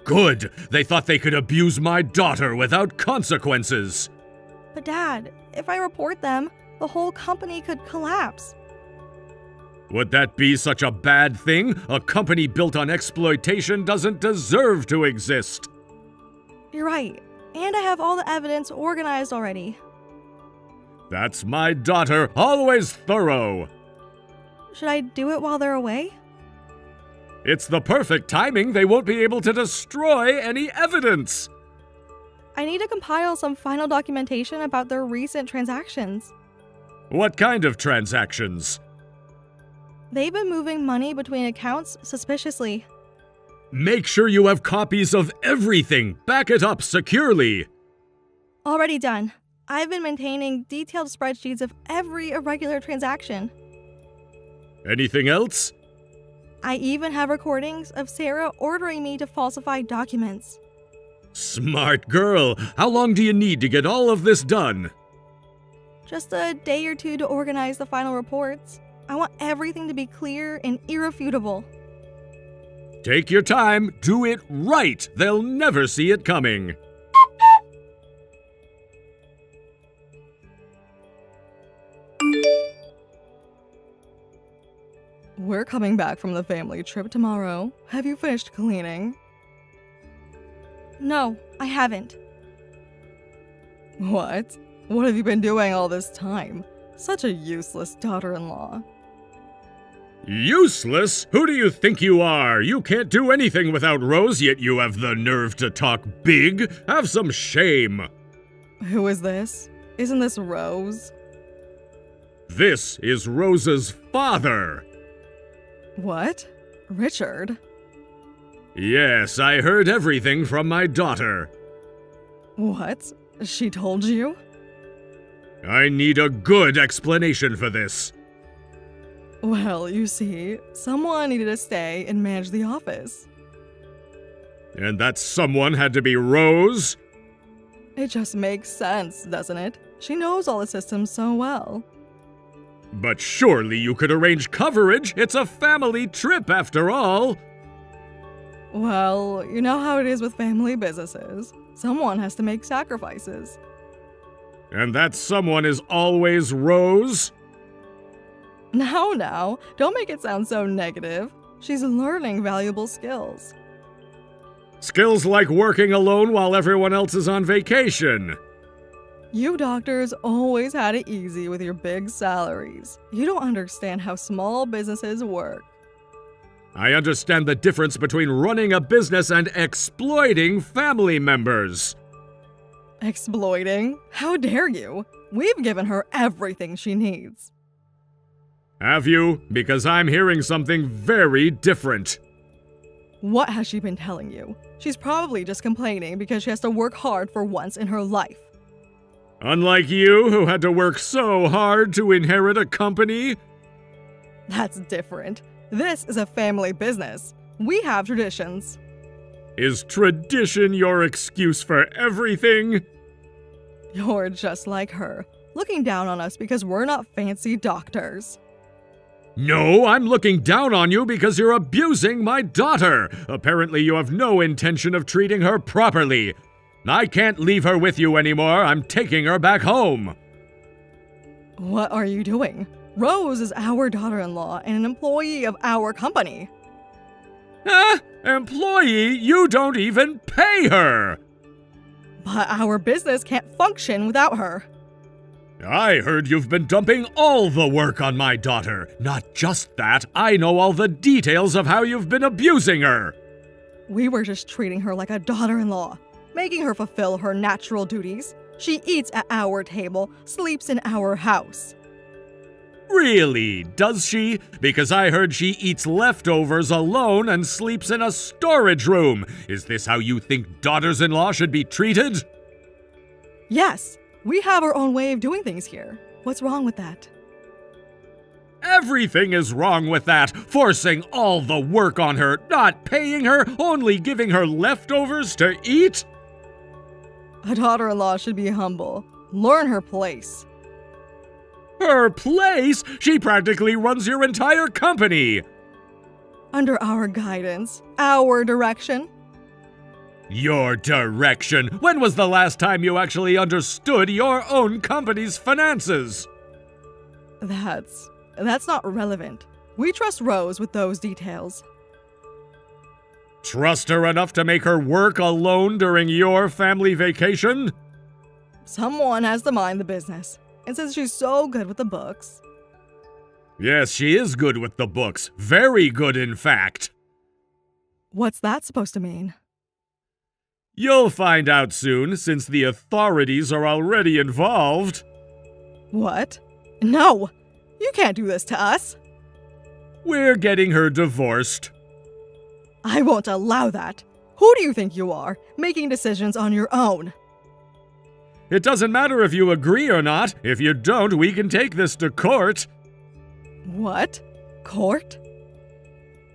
Good. They thought they could abuse my daughter without consequences. But Dad, if I report them, the whole company could collapse. Would that be such a bad thing? A company built on exploitation doesn't deserve to exist. You're right. And I have all the evidence organized already. That's my daughter, always thorough. Should I do it while they're away? It's the perfect timing. They won't be able to destroy any evidence. I need to compile some final documentation about their recent transactions. What kind of transactions? They've been moving money between accounts suspiciously. Make sure you have copies of everything. Back it up securely. Already done. I've been maintaining detailed spreadsheets of every irregular transaction. Anything else? I even have recordings of Sarah ordering me to falsify documents. Smart girl. How long do you need to get all of this done? Just a day or two to organize the final reports. I want everything to be clear and irrefutable. Take your time. Do it right. They'll never see it coming. We're coming back from the family trip tomorrow. Have you finished cleaning? No, I haven't. What? What have you been doing all this time? Such a useless daughter-in-law. Useless? Who do you think you are? You can't do anything without Rose, yet you have the nerve to talk big. Have some shame. Who is this? Isn't this Rose? This is Rose's father. What? Richard? Yes, I heard everything from my daughter. What? She told you? I need a good explanation for this. Well, you see, someone needed to stay and manage the office. And that someone had to be Rose? It just makes sense, doesn't it? She knows all the systems so well. But surely you could arrange coverage. It's a family trip after all. Well, you know how it is with family businesses. Someone has to make sacrifices. And that someone is always Rose? Now, don't make it sound so negative. She's learning valuable skills. Skills like working alone while everyone else is on vacation. You doctors always had it easy with your big salaries. You don't understand how small businesses work. I understand the difference between running a business and exploiting family members. Exploiting? How dare you? We've given her everything she needs. Have you? Because I'm hearing something very different. What has she been telling you? She's probably just complaining because she has to work hard for once in her life. Unlike you, who had to work so hard to inherit a company? That's different. This is a family business. We have traditions. Is tradition your excuse for everything? You're just like her, looking down on us because we're not fancy doctors. No, I'm looking down on you because you're abusing my daughter. Apparently you have no intention of treating her properly. I can't leave her with you anymore. I'm taking her back home. What are you doing? Rose is our daughter-in-law and an employee of our company. Employee? You don't even pay her! But our business can't function without her. I heard you've been dumping all the work on my daughter. Not just that, I know all the details of how you've been abusing her. We were just treating her like a daughter-in-law, making her fulfill her natural duties. She eats at our table, sleeps in our house. Really? Does she? Because I heard she eats leftovers alone and sleeps in a storage room. Is this how you think daughters-in-law should be treated? Yes, we have our own way of doing things here. What's wrong with that? Everything is wrong with that. Forcing all the work on her, not paying her, only giving her leftovers to eat? A daughter-in-law should be humble. Learn her place. Her place? She practically runs your entire company. Under our guidance, our direction. Your direction? When was the last time you actually understood your own company's finances? That's not relevant. We trust Rose with those details. Trust her enough to make her work alone during your family vacation? Someone has to mind the business. And since she's so good with the books... Yes, she is good with the books. Very good, in fact. What's that supposed to mean? You'll find out soon, since the authorities are already involved. What? No! You can't do this to us! We're getting her divorced. I won't allow that. Who do you think you are, making decisions on your own? It doesn't matter if you agree or not. If you don't, we can take this to court. What? Court?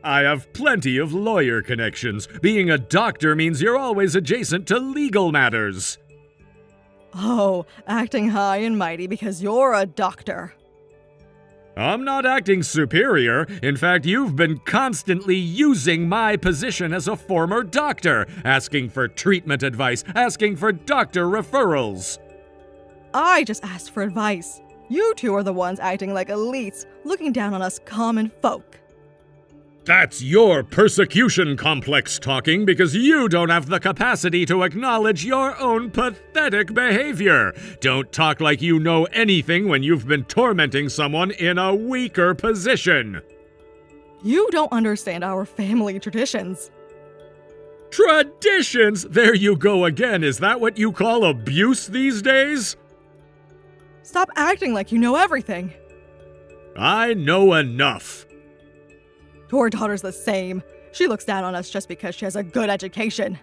I have plenty of lawyer connections. Being a doctor means you're always adjacent to legal matters. Oh, acting high and mighty because you're a doctor. I'm not acting superior. In fact, you've been constantly using my position as a former doctor, asking for treatment advice, asking for doctor referrals. I just asked for advice. You two are the ones acting like elites, looking down on us common folk. That's your persecution complex talking because you don't have the capacity to acknowledge your own pathetic behavior. Don't talk like you know anything when you've been tormenting someone in a weaker position. You don't understand our family traditions. Traditions? There you go again. Is that what you call abuse these days? Stop acting like you know everything. I know enough. Your daughter's the same. She looks down on us just because she has a good education.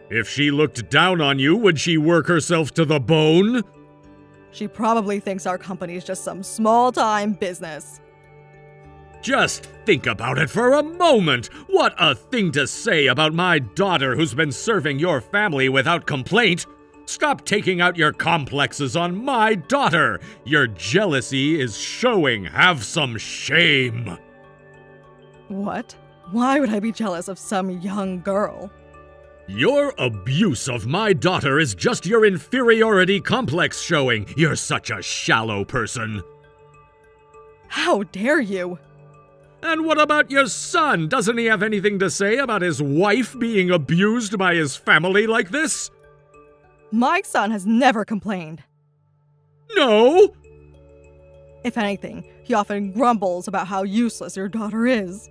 If she looked down on you, would she work herself to the bone? She probably thinks our company is just some small-time business. Just think about it for a moment. What a thing to say about my daughter who's been serving your family without complaint. Stop taking out your complexes on my daughter. Your jealousy is showing. Have some shame. What? Why would I be jealous of some young girl? Your abuse of my daughter is just your inferiority complex showing. You're such a shallow person. How dare you? And what about your son? Doesn't he have anything to say about his wife being abused by his family like this? My son has never complained. No! If anything, he often grumbles about how useless your daughter is.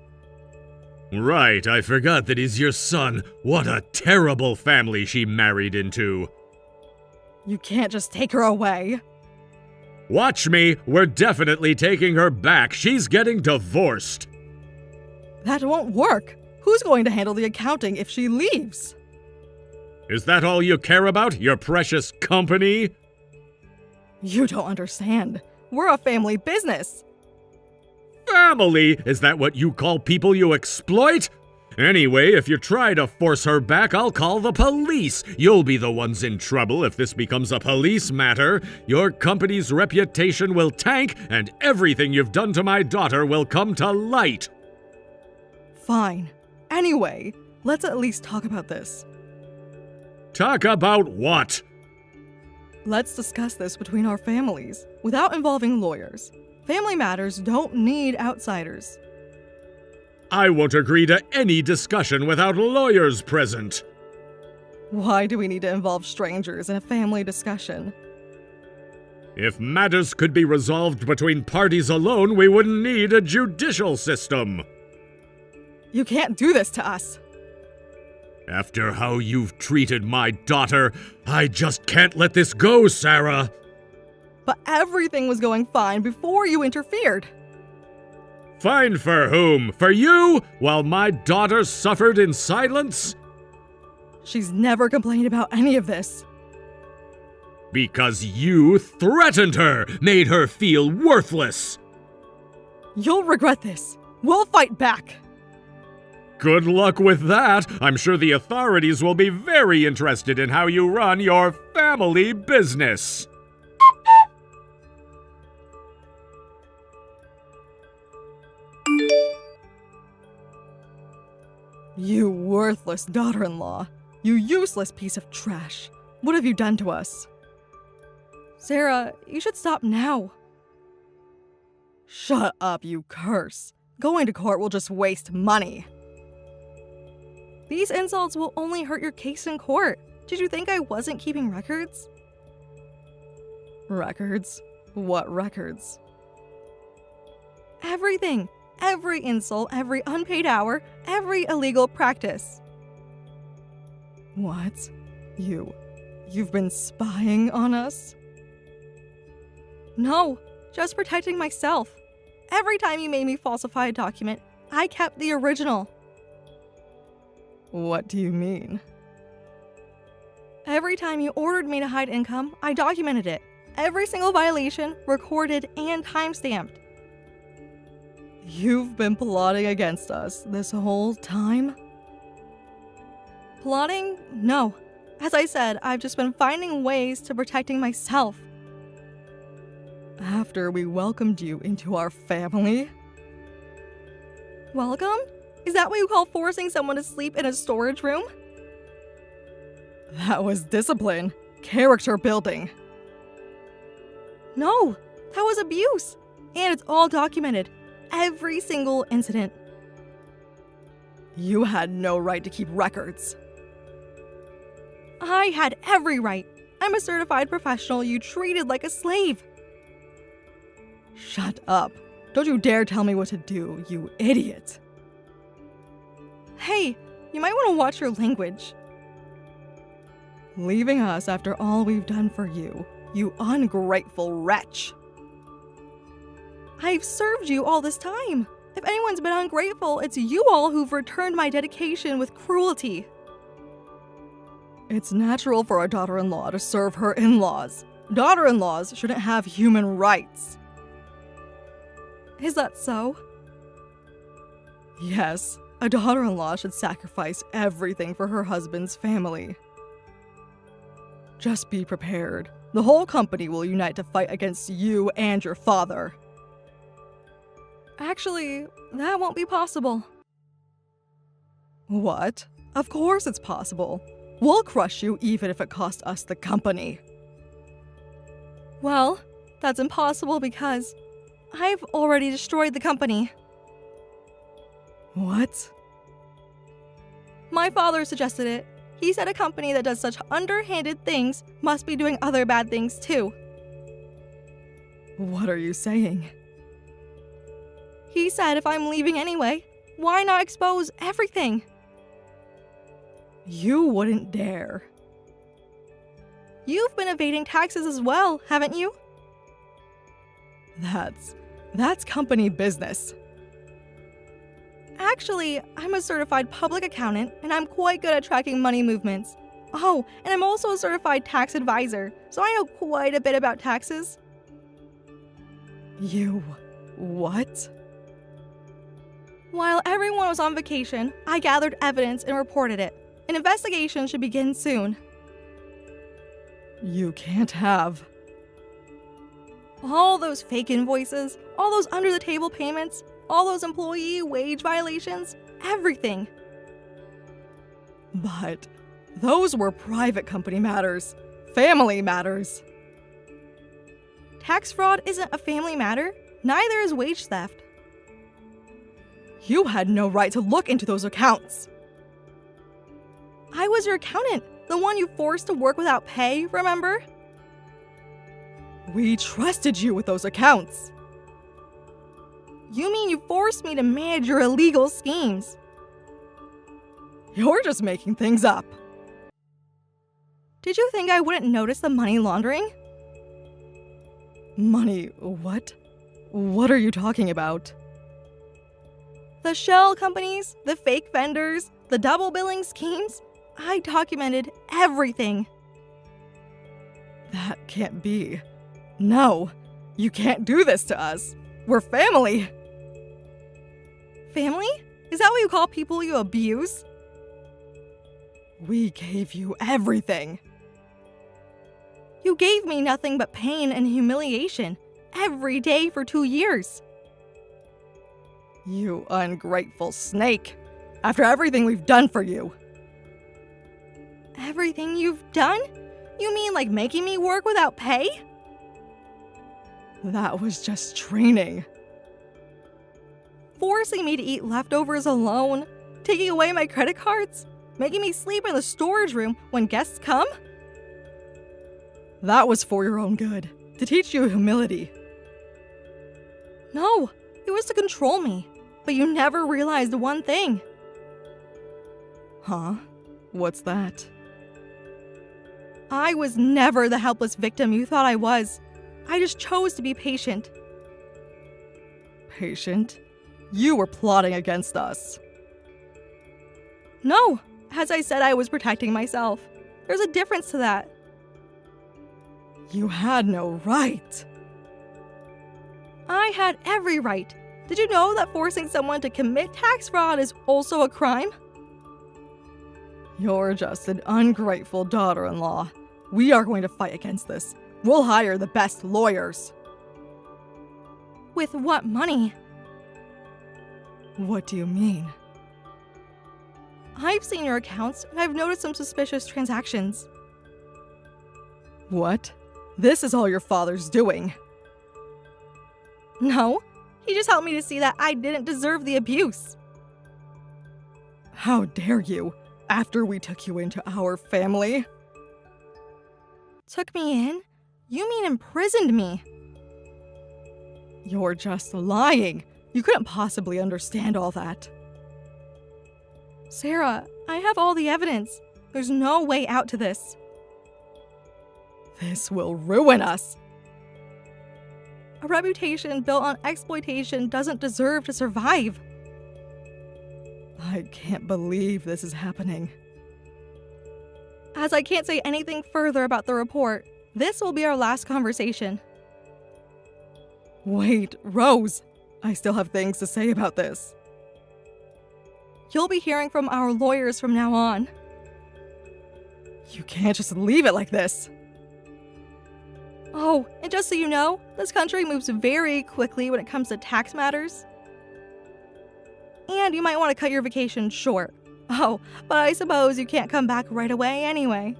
Right, I forgot that he's your son. What a terrible family she married into. You can't just take her away. Watch me, we're definitely taking her back. She's getting divorced. That won't work. Who's going to handle the accounting if she leaves? Is that all you care about, your precious company? You don't understand. We're a family business. Family? Is that what you call people you exploit? Anyway, if you try to force her back, I'll call the police. You'll be the ones in trouble if this becomes a police matter. Your company's reputation will tank, and everything you've done to my daughter will come to light. Fine. Anyway, let's at least talk about this. Talk about what? Let's discuss this between our families, without involving lawyers. Family matters don't need outsiders. I won't agree to any discussion without lawyers present. Why do we need to involve strangers in a family discussion? If matters could be resolved between parties alone, we wouldn't need a judicial system. You can't do this to us. After how you've treated my daughter, I just can't let this go, Sarah. But everything was going fine before you interfered. Fine for whom? For you? While my daughter suffered in silence? She's never complained about any of this. Because you threatened her, made her feel worthless. You'll regret this. We'll fight back. Good luck with that. I'm sure the authorities will be very interested in how you run your family business. You worthless daughter-in-law. You useless piece of trash. What have you done to us? Sarah, you should stop now. Shut up, you curse. Going to court will just waste money. These insults will only hurt your case in court. Did you think I wasn't keeping records? Records? What records? Everything. Every insult, every unpaid hour, every illegal practice. What? You've been spying on us? No, just protecting myself. Every time you made me falsify a document, I kept the original. What do you mean? Every time you ordered me to hide income, I documented it. Every single violation, recorded and timestamped. You've been plotting against us this whole time? Plotting? No. As I said, I've just been finding ways to protecting myself. After we welcomed you into our family? Welcome? Is that what you call forcing someone to sleep in a storage room? That was discipline. Character building. No, that was abuse. And it's all documented. Every single incident. You had no right to keep records. I had every right. I'm a certified professional you treated like a slave. Shut up. Don't you dare tell me what to do, you idiot. Hey, you might want to watch your language. Leaving us after all we've done for you, you ungrateful wretch. I've served you all this time. If anyone's been ungrateful, it's you all who've returned my dedication with cruelty. It's natural for a daughter-in-law to serve her in-laws. Daughter-in-laws shouldn't have human rights. Is that so? Yes, a daughter-in-law should sacrifice everything for her husband's family. Just be prepared. The whole company will unite to fight against you and your father. Actually, that won't be possible. What? Of course it's possible. We'll crush you even if it costs us the company. Well, that's impossible because I've already destroyed the company. What? My father suggested it. He said a company that does such underhanded things must be doing other bad things too. What are you saying? He said if I'm leaving anyway, why not expose everything? You wouldn't dare. You've been evading taxes as well, haven't you? That's company business. Actually, I'm a certified public accountant, and I'm quite good at tracking money movements. Oh, and I'm also a certified tax advisor, so I know quite a bit about taxes. You... what? While everyone was on vacation, I gathered evidence and reported it. An investigation should begin soon. You can't have... all those fake invoices, all those under-the-table payments, all those employee wage violations, everything. But those were private company matters, family matters. Tax fraud isn't a family matter, neither is wage theft. You had no right to look into those accounts. I was your accountant, the one you forced to work without pay, remember? We trusted you with those accounts. You mean you forced me to manage your illegal schemes? You're just making things up. Did you think I wouldn't notice the money laundering? Money what? What are you talking about? The shell companies, the fake vendors, the double billing schemes. I documented everything. That can't be. No, you can't do this to us. We're family. Family? Is that what you call people you abuse? We gave you everything. You gave me nothing but pain and humiliation every day for 2 years. You ungrateful snake. After everything we've done for you. Everything you've done? You mean like making me work without pay? That was just training. Forcing me to eat leftovers alone, taking away my credit cards, making me sleep in the storage room when guests come? That was for your own good, to teach you humility. No, it was to control me, but you never realized one thing. Huh? What's that? I was never the helpless victim you thought I was. I just chose to be patient. Patient? You were plotting against us. No, as I said, I was protecting myself. There's a difference to that. You had no right. I had every right. Did you know that forcing someone to commit tax fraud is also a crime? You're just an ungrateful daughter-in-law. We are going to fight against this. We'll hire the best lawyers. With what money? What do you mean? I've seen your accounts, and I've noticed some suspicious transactions. What? This is all your father's doing. No, he just helped me to see that I didn't deserve the abuse. How dare you, after we took you into our family? Took me in? You mean imprisoned me? You're just lying. You couldn't possibly understand all that. Sarah, I have all the evidence. There's no way out to this. This will ruin us. A reputation built on exploitation doesn't deserve to survive. I can't believe this is happening. As I can't say anything further about the report, this will be our last conversation. Wait, Rose. I still have things to say about this. You'll be hearing from our lawyers from now on. You can't just leave it like this. Oh, and just so you know, this country moves very quickly when it comes to tax matters. And you might want to cut your vacation short. Oh, but I suppose you can't come back right away anyway.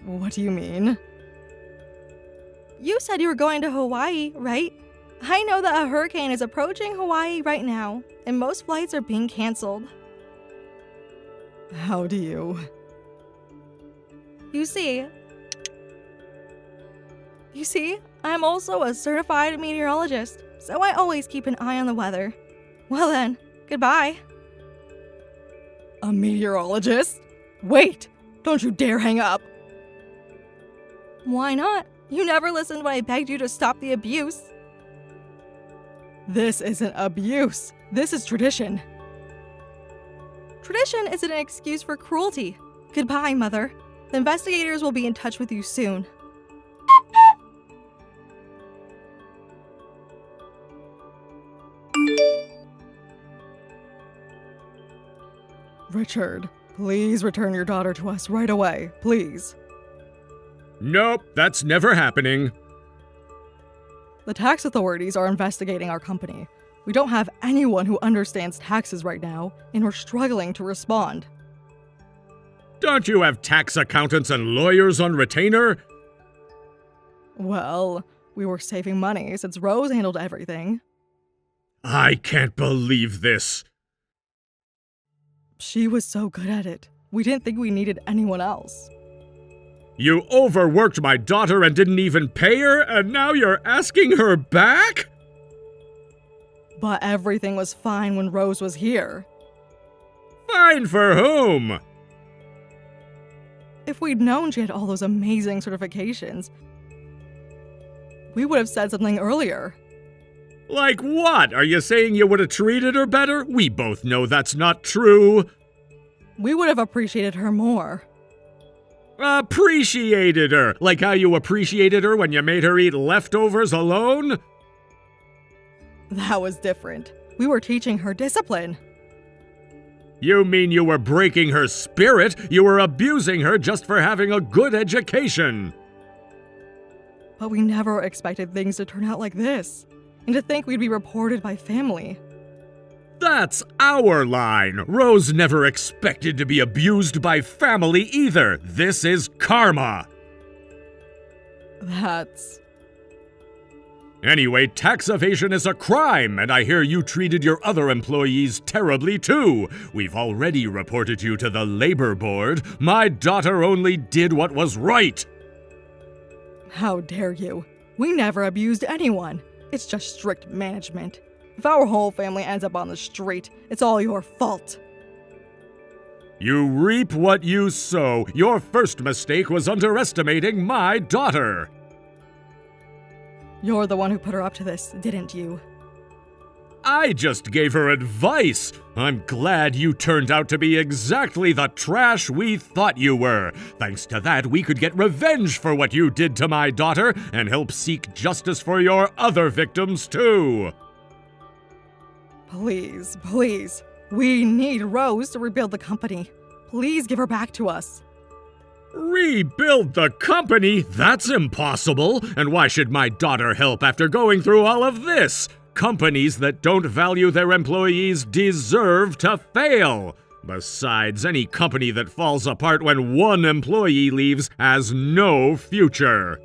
What do you mean? You said you were going to Hawaii, right? I know that a hurricane is approaching Hawaii right now, and most flights are being canceled. How do you? You see, I'm also a certified meteorologist, so I always keep an eye on the weather. Well then, goodbye. A meteorologist? Wait! Don't you dare hang up! Why not? You never listened when I begged you to stop the abuse. This isn't abuse. This is tradition. Tradition isn't an excuse for cruelty. Goodbye, Mother. The investigators will be in touch with you soon. Richard, please return your daughter to us right away, please. Nope, that's never happening. The tax authorities are investigating our company. We don't have anyone who understands taxes right now, and we're struggling to respond. Don't you have tax accountants and lawyers on retainer? Well, we were saving money since Rose handled everything. I can't believe this. She was so good at it. We didn't think we needed anyone else. You overworked my daughter and didn't even pay her, and now you're asking her back? But everything was fine when Rose was here. Fine for whom? If we'd known she had all those amazing certifications, we would have said something earlier. Like what? Are you saying you would have treated her better? We both know that's not true. We would have appreciated her more. Appreciated her? Like how you appreciated her when you made her eat leftovers alone? That was different. We were teaching her discipline. You mean you were breaking her spirit? You were abusing her just for having a good education. But we never expected things to turn out like this. And to think we'd be reported by family. That's our line. Rose never expected to be abused by family either. This is karma. That's... Anyway, tax evasion is a crime, and I hear you treated your other employees terribly too. We've already reported you to the labor board. My daughter only did what was right. How dare you? We never abused anyone. It's just strict management. If our whole family ends up on the street, it's all your fault. You reap what you sow. Your first mistake was underestimating my daughter. You're the one who put her up to this, didn't you? I just gave her advice. I'm glad you turned out to be exactly the trash we thought you were. Thanks to that, we could get revenge for what you did to my daughter and help seek justice for your other victims too. Please, please. We need Rose to rebuild the company. Please give her back to us. Rebuild the company? That's impossible. And why should my daughter help after going through all of this? Companies that don't value their employees deserve to fail. Besides, any company that falls apart when one employee leaves has no future.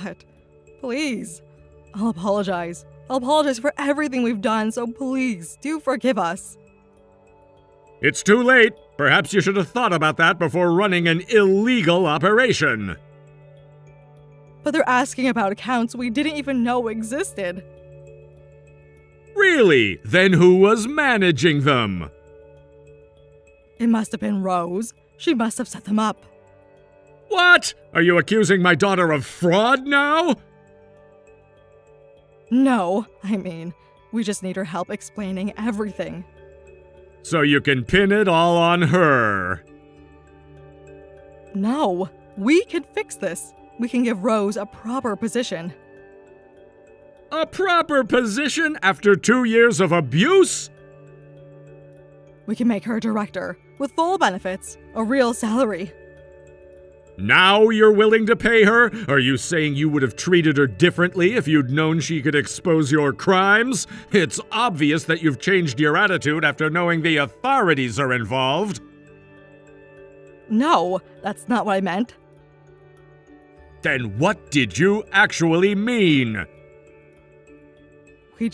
But, please, I'll apologize. I'll apologize for everything we've done, so please, do forgive us. It's too late. Perhaps you should have thought about that before running an illegal operation. But they're asking about accounts we didn't even know existed. Really? Then who was managing them? It must have been Rose. She must have set them up. What? Are you accusing my daughter of fraud now? No, I mean, we just need her help explaining everything. So you can pin it all on her. No, we can fix this. We can give Rose a proper position. A proper position after 2 years of abuse? We can make her a director, with full benefits, a real salary. Now you're willing to pay her? Are you saying you would have treated her differently if you'd known she could expose your crimes? It's obvious that you've changed your attitude after knowing the authorities are involved. No, that's not what I meant. Then what did you actually mean? We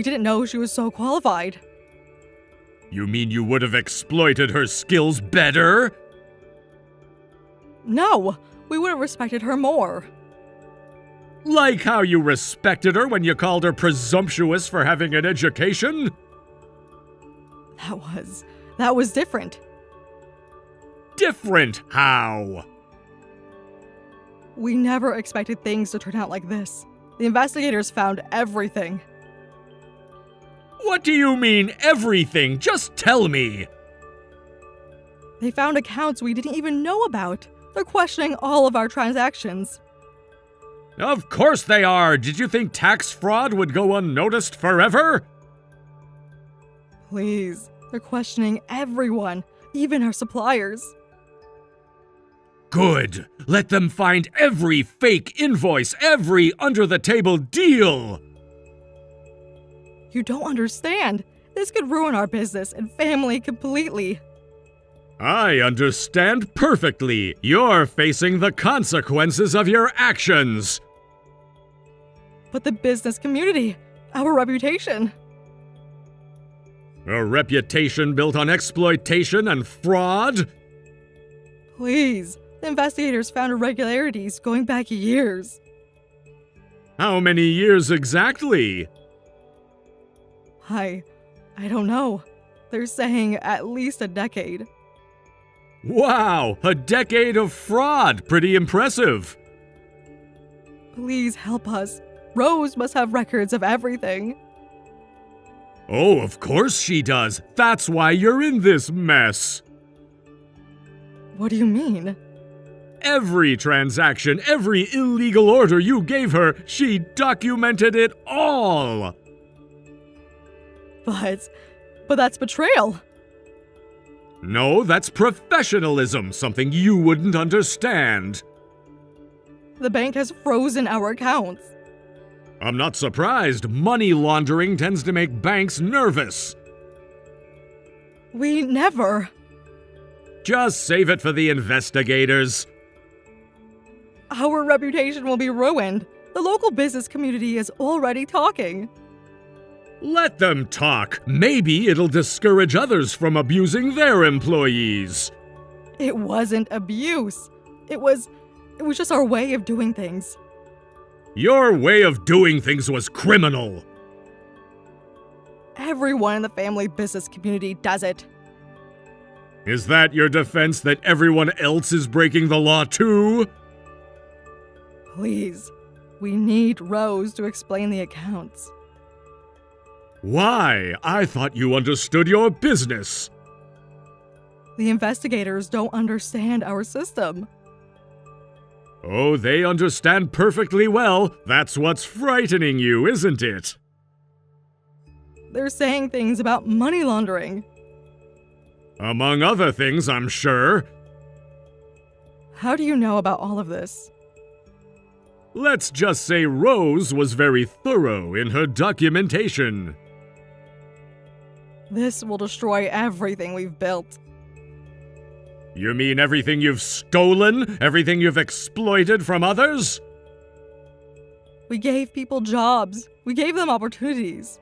didn't know she was so qualified. You mean you would have exploited her skills better? No, we would have respected her more. Like how you respected her when you called her presumptuous for having an education? That was different. Different how? We never expected things to turn out like this. The investigators found everything. What do you mean, everything? Just tell me. They found accounts we didn't even know about. They're questioning all of our transactions. Of course they are! Did you think tax fraud would go unnoticed forever? Please, they're questioning everyone, even our suppliers. Good. Let them find every fake invoice, every under-the-table deal. You don't understand. This could ruin our business and family completely. I understand perfectly. You're facing the consequences of your actions. But the business community, our reputation. A reputation built on exploitation and fraud? Please, the investigators found irregularities going back years. How many years exactly? I don't know. They're saying at least a decade. Wow, a decade of fraud. Pretty impressive. Please help us. Rose must have records of everything. Oh, of course she does. That's why you're in this mess. What do you mean? Every transaction, every illegal order you gave her, she documented it all. But that's betrayal. No, that's professionalism, something you wouldn't understand. The bank has frozen our accounts. I'm not surprised. Money laundering tends to make banks nervous. We never. Just save it for the investigators. Our reputation will be ruined. The local business community is already talking. Let them talk. Maybe it'll discourage others from abusing their employees. It wasn't abuse. It was just our way of doing things. Your way of doing things was criminal. Everyone in the family business community does it. Is that your defense that everyone else is breaking the law too? Please, we need Rose to explain the accounts. Why? I thought you understood your business. The investigators don't understand our system. Oh, they understand perfectly well. That's what's frightening you, isn't it? They're saying things about money laundering. Among other things, I'm sure. How do you know about all of this? Let's just say Rose was very thorough in her documentation. This will destroy everything we've built. You mean everything you've stolen? Everything you've exploited from others? We gave people jobs. We gave them opportunities.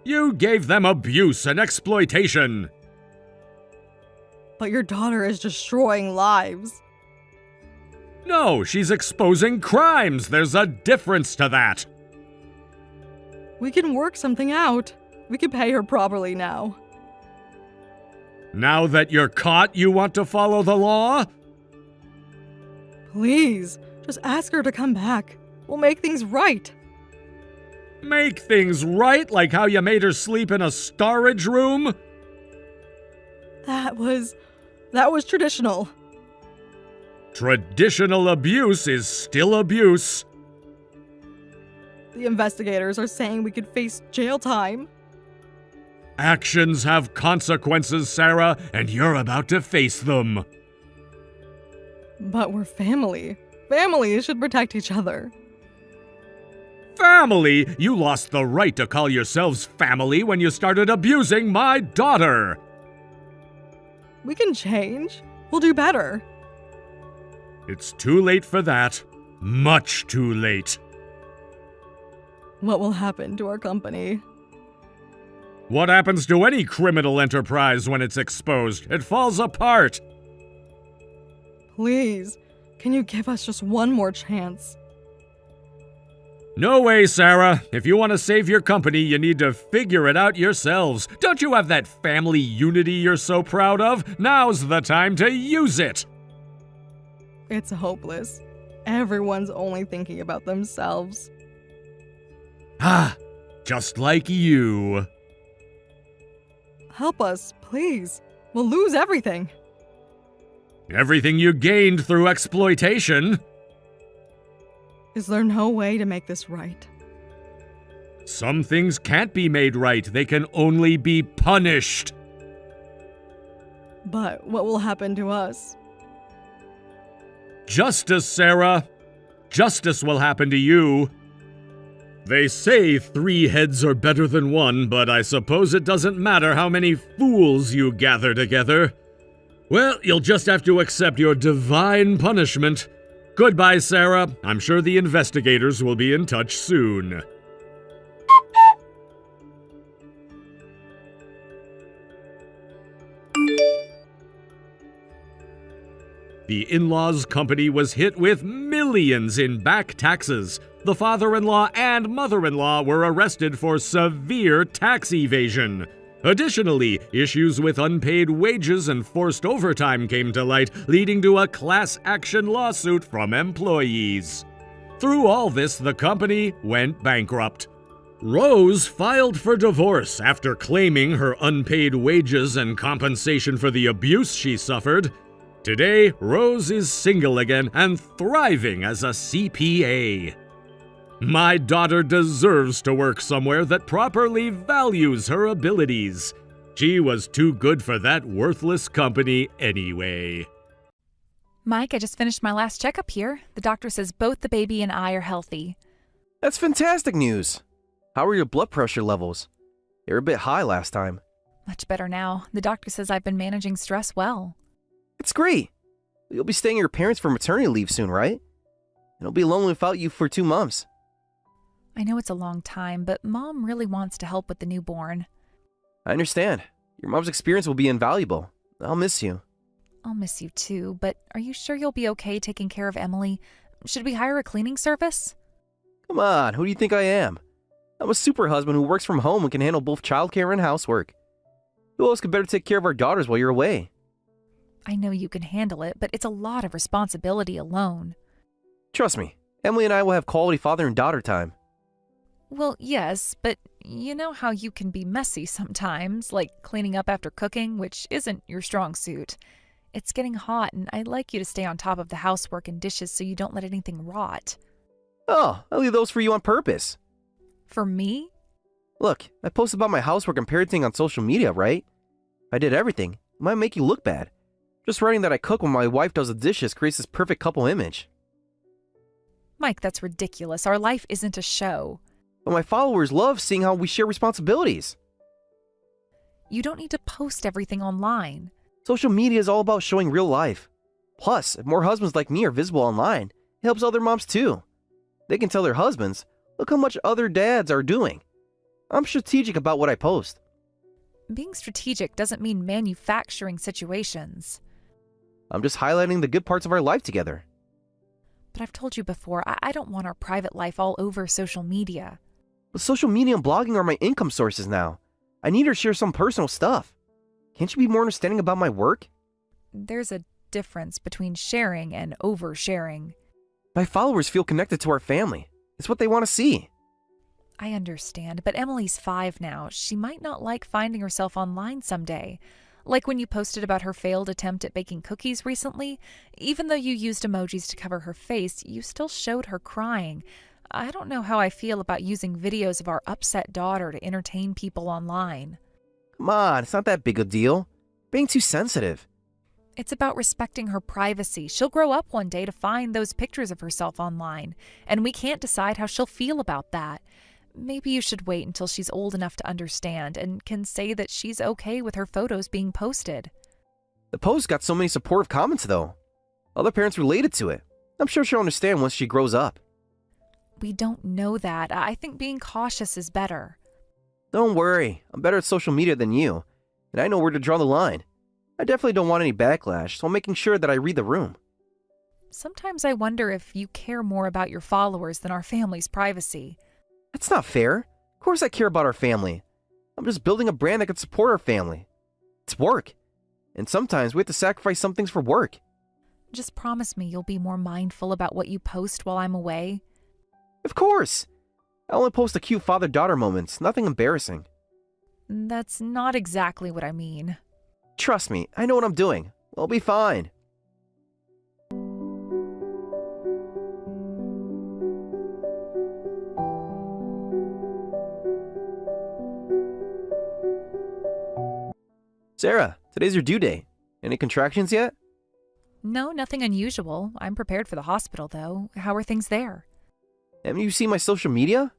You gave them abuse and exploitation. But your daughter is destroying lives. No, she's exposing crimes. There's a difference to that. We can work something out. We can pay her properly now. Now that you're caught, you want to follow the law? Please, just ask her to come back. We'll make things right. Make things right, like how you made her sleep in a storage room? That was traditional. Traditional abuse is still abuse. The investigators are saying we could face jail time. Actions have consequences, Sarah, and you're about to face them. But we're family. Families should protect each other. Family? You lost the right to call yourselves family when you started abusing my daughter! We can change. We'll do better. It's too late for that. Much too late. What will happen to our company? What happens to any criminal enterprise when it's exposed? It falls apart. Please, can you give us just one more chance? No way, Sarah. If you want to save your company, you need to figure it out yourselves. Don't you have that family unity you're so proud of? Now's the time to use it. It's hopeless. Everyone's only thinking about themselves. Ah, just like you. Help us, please. We'll lose everything. Everything you gained through exploitation. Is there no way to make this right? Some things can't be made right. They can only be punished. But what will happen to us? Justice, Sarah. Justice will happen to you. They say 3 heads are better than 1, but I suppose it doesn't matter how many fools you gather together. Well, you'll just have to accept your divine punishment. Goodbye, Sarah. I'm sure the investigators will be in touch soon. The in-laws' company was hit with millions in back taxes. The father-in-law and mother-in-law were arrested for severe tax evasion. Additionally, issues with unpaid wages and forced overtime came to light, leading to a class action lawsuit from employees. Through all this, the company went bankrupt. Rose filed for divorce after claiming her unpaid wages and compensation for the abuse she suffered. Today, Rose is single again and thriving as a CPA. My daughter deserves to work somewhere that properly values her abilities. She was too good for that worthless company anyway. Mike, I just finished my last checkup here. The doctor says both the baby and I are healthy. That's fantastic news. How are your blood pressure levels? They were a bit high last time. Much better now. The doctor says I've been managing stress well. It's great. You'll be staying at your parents for maternity leave soon, right? And I'll be alone without you for 2 months. I know it's a long time, but Mom really wants to help with the newborn. I understand. Your mom's experience will be invaluable. I'll miss you. I'll miss you too, but are you sure you'll be okay taking care of Emily? Should we hire a cleaning service? Come on, who do you think I am? I'm a super husband who works from home and can handle both childcare and housework. Who else could better take care of our daughters while you're away? I know you can handle it, but it's a lot of responsibility alone. Trust me, Emily and I will have quality father and daughter time. Well, yes, but you know how you can be messy sometimes, like cleaning up after cooking, which isn't your strong suit. It's getting hot, and I'd like you to stay on top of the housework and dishes so you don't let anything rot. Oh, I leave those for you on purpose. For me? Look, I post about my housework and parenting on social media, right? If I did everything, it might make you look bad. Just writing that I cook when my wife does the dishes creates this perfect couple image. Mike, that's ridiculous. Our life isn't a show. But my followers love seeing how we share responsibilities. You don't need to post everything online. Social media is all about showing real life. Plus, if more husbands like me are visible online, it helps other moms too. They can tell their husbands, look how much other dads are doing. I'm strategic about what I post. Being strategic doesn't mean manufacturing situations. I'm just highlighting the good parts of our life together. But I've told you before, I don't want our private life all over social media. But social media and blogging are my income sources now. I need to share some personal stuff. Can't you be more understanding about my work? There's a difference between sharing and oversharing. My followers feel connected to our family. It's what they want to see. I understand, but Emily's 5 now. She might not like finding herself online someday. Like when you posted about her failed attempt at baking cookies recently. Even though you used emojis to cover her face, you still showed her crying. I don't know how I feel about using videos of our upset daughter to entertain people online. Come on, it's not that big a deal. Being too sensitive. It's about respecting her privacy. She'll grow up one day to find those pictures of herself online, and we can't decide how she'll feel about that. Maybe you should wait until she's old enough to understand and can say that she's okay with her photos being posted. The post got so many supportive comments, though. Other parents related to it. I'm sure she'll understand once she grows up. We don't know that. I think being cautious is better. Don't worry, I'm better at social media than you, and I know where to draw the line. I definitely don't want any backlash, so I'm making sure that I read the room. Sometimes I wonder if you care more about your followers than our family's privacy. That's not fair. Of course I care about our family. I'm just building a brand that can support our family. It's work. And sometimes we have to sacrifice some things for work. Just promise me you'll be more mindful about what you post while I'm away. Of course! I only post the cute father-daughter moments, nothing embarrassing. That's not exactly what I mean. Trust me, I know what I'm doing. We'll be fine. Sarah, today's your due date. Any contractions yet? No, nothing unusual. I'm prepared for the hospital, though. How are things there? Haven't you seen my social media?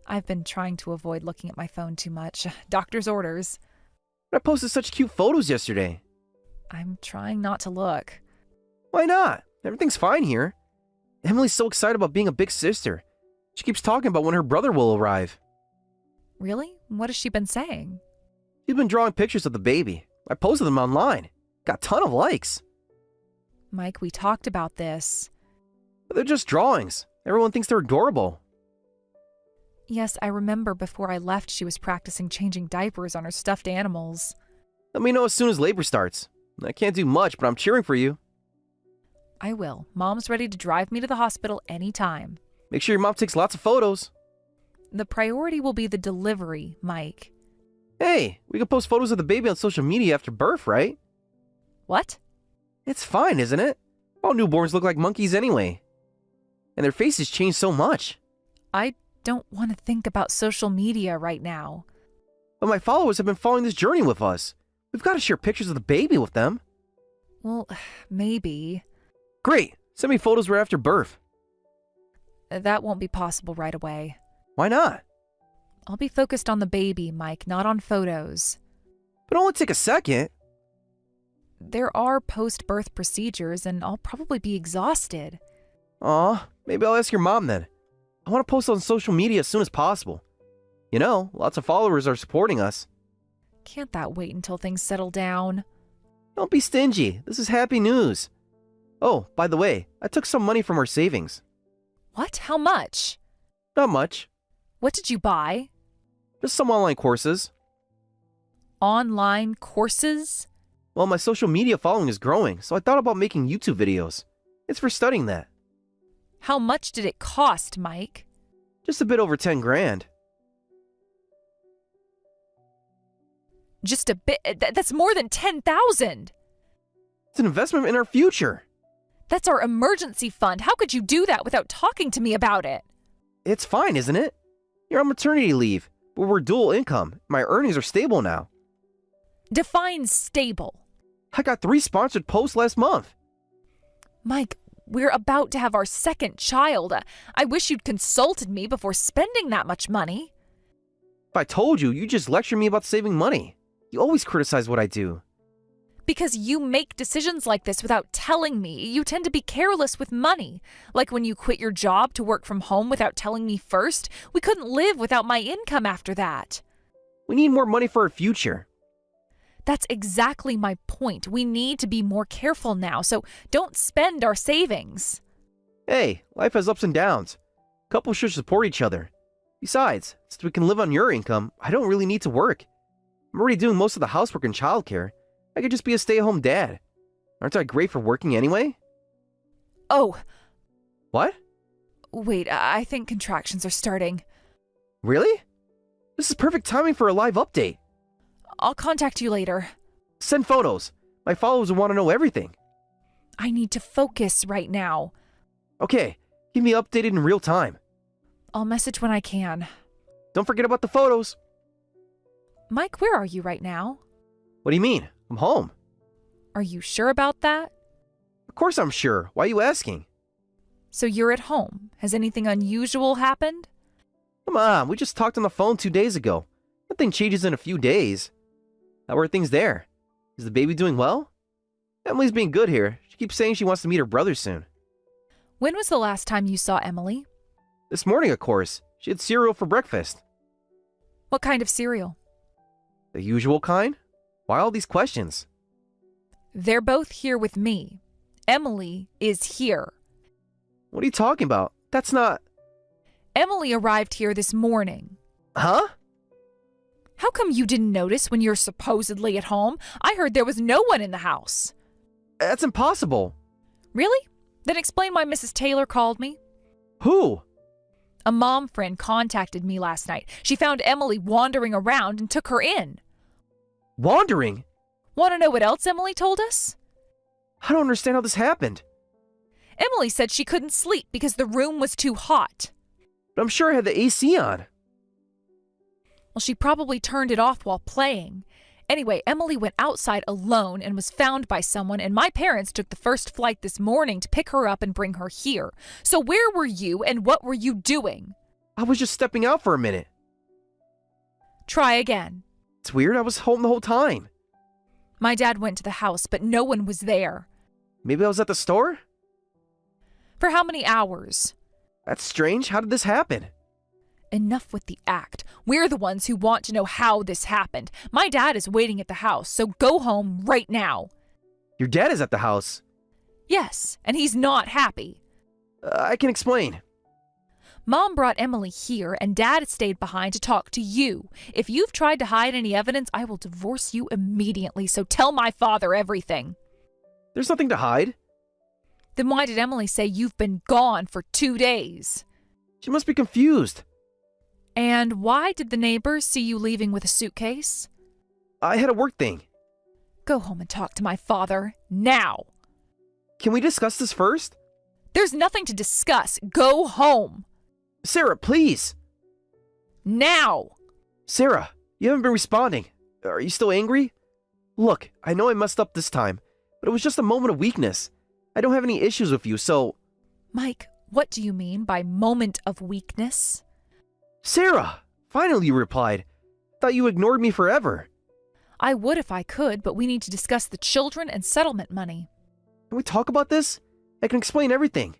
I've been trying to avoid looking at my phone too much. Doctor's orders. I posted such cute photos yesterday. I'm trying not to look. Why not? Everything's fine here. Emily's so excited about being a big sister. She keeps talking about when her brother will arrive. Really? What has she been saying? She's been drawing pictures of the baby. I posted them online. Got a ton of likes. Mike, we talked about this. But they're just drawings. Everyone thinks they're adorable. Yes, I remember before I left she was practicing changing diapers on her stuffed animals. Let me know as soon as labor starts. I can't do much, but I'm cheering for you. I will. Mom's ready to drive me to the hospital anytime. Make sure your mom takes lots of photos. The priority will be the delivery, Mike. Hey, we can post photos of the baby on social media after birth, right? What? It's fine, isn't it? All newborns look like monkeys anyway. And their faces change so much. I don't want to think about social media right now. But my followers have been following this journey with us. We've got to share pictures of the baby with them. Well, maybe. Great. Send me photos right after birth. That won't be possible right away. Why not? I'll be focused on the baby, Mike, not on photos. But only take a second. There are post-birth procedures, and I'll probably be exhausted. Aw, maybe I'll ask your mom then. I want to post on social media as soon as possible. You know, lots of followers are supporting us. Can't that wait until things settle down? Don't be stingy. This is happy news. Oh, by the way, I took some money from our savings. What? How much? Not much. What did you buy? Just some online courses. Online courses? Well, my social media following is growing, so I thought about making YouTube videos. It's for studying that. How much did it cost, Mike? Just a bit over 10 grand. Just a bit? That's more than 10,000! It's an investment in our future. That's our emergency fund. How could you do that without talking to me about it? It's fine, isn't it? You're on maternity leave, but we're dual income. My earnings are stable now. Define stable. I got 3 sponsored posts last month. Mike, we're about to have our second child. I wish you'd consulted me before spending that much money. If I told you, you'd just lecture me about saving money. You always criticize what I do. Because you make decisions like this without telling me. You tend to be careless with money. Like when you quit your job to work from home without telling me first. We couldn't live without my income after that. We need more money for our future. That's exactly my point. We need to be more careful now, so don't spend our savings. Hey, life has ups and downs. Couples should support each other. Besides, since we can live on your income, I don't really need to work. I'm already doing most of the housework and childcare. I could just be a stay-at-home dad. Aren't I great for working anyway? Oh, What? wait, I think contractions are starting. Really? This is perfect timing for a live update. I'll contact you later. Send photos. My followers will want to know everything. I need to focus right now. Okay, keep me updated in real time. I'll message when I can. Don't forget about the photos. Mike, where are you right now? What do you mean? I'm home. Are you sure about that? Of course I'm sure. Why are you asking? So you're at home. Has anything unusual happened? Come on, we just talked on the phone 2 days ago. Nothing changes in a few days. How are things there? Is the baby doing well? Emily's being good here. She keeps saying she wants to meet her brother soon. When was the last time you saw Emily? This morning, of course. She had cereal for breakfast. What kind of cereal? The usual kind? Why all these questions? They're both here with me. Emily is here. What are you talking about? That's not... Emily arrived here this morning. Huh? How come you didn't notice when you're supposedly at home? I heard there was no one in the house. That's impossible. Really? Then explain why Mrs. Taylor called me. Who? A mom friend contacted me last night. She found Emily wandering around and took her in. Wandering? Want to know what else Emily told us? I don't understand how this happened. Emily said she couldn't sleep because the room was too hot. But I'm sure I had the AC on. Well, she probably turned it off while playing. Anyway, Emily went outside alone and was found by someone, and my parents took the first flight this morning to pick her up and bring her here. So where were you and what were you doing? I was just stepping out for a minute. Try again. It's weird, I was home the whole time. My dad went to the house, but no one was there. Maybe I was at the store? For how many hours? That's strange. How did this happen? Enough with the act. We're the ones who want to know how this happened. My dad is waiting at the house, so go home right now. Your dad is at the house. Yes, and he's not happy. I can explain. Mom brought Emily here, and Dad stayed behind to talk to you. If you've tried to hide any evidence, I will divorce you immediately, so tell my father everything. There's nothing to hide. Then why did Emily say you've been gone for 2 days? She must be confused. And why did the neighbors see you leaving with a suitcase? I had a work thing. Go home and talk to my father, now. Can we discuss this first? There's nothing to discuss. Go home. Sarah, please. Now. Sarah, you haven't been responding. Are you still angry? Look, I know I messed up this time, but it was just a moment of weakness. I don't have any issues with you, so... Mike, what do you mean by moment of weakness? Sarah! Finally you replied. Thought you ignored me forever. I would if I could, but we need to discuss the children and settlement money. Can we talk about this? I can explain everything.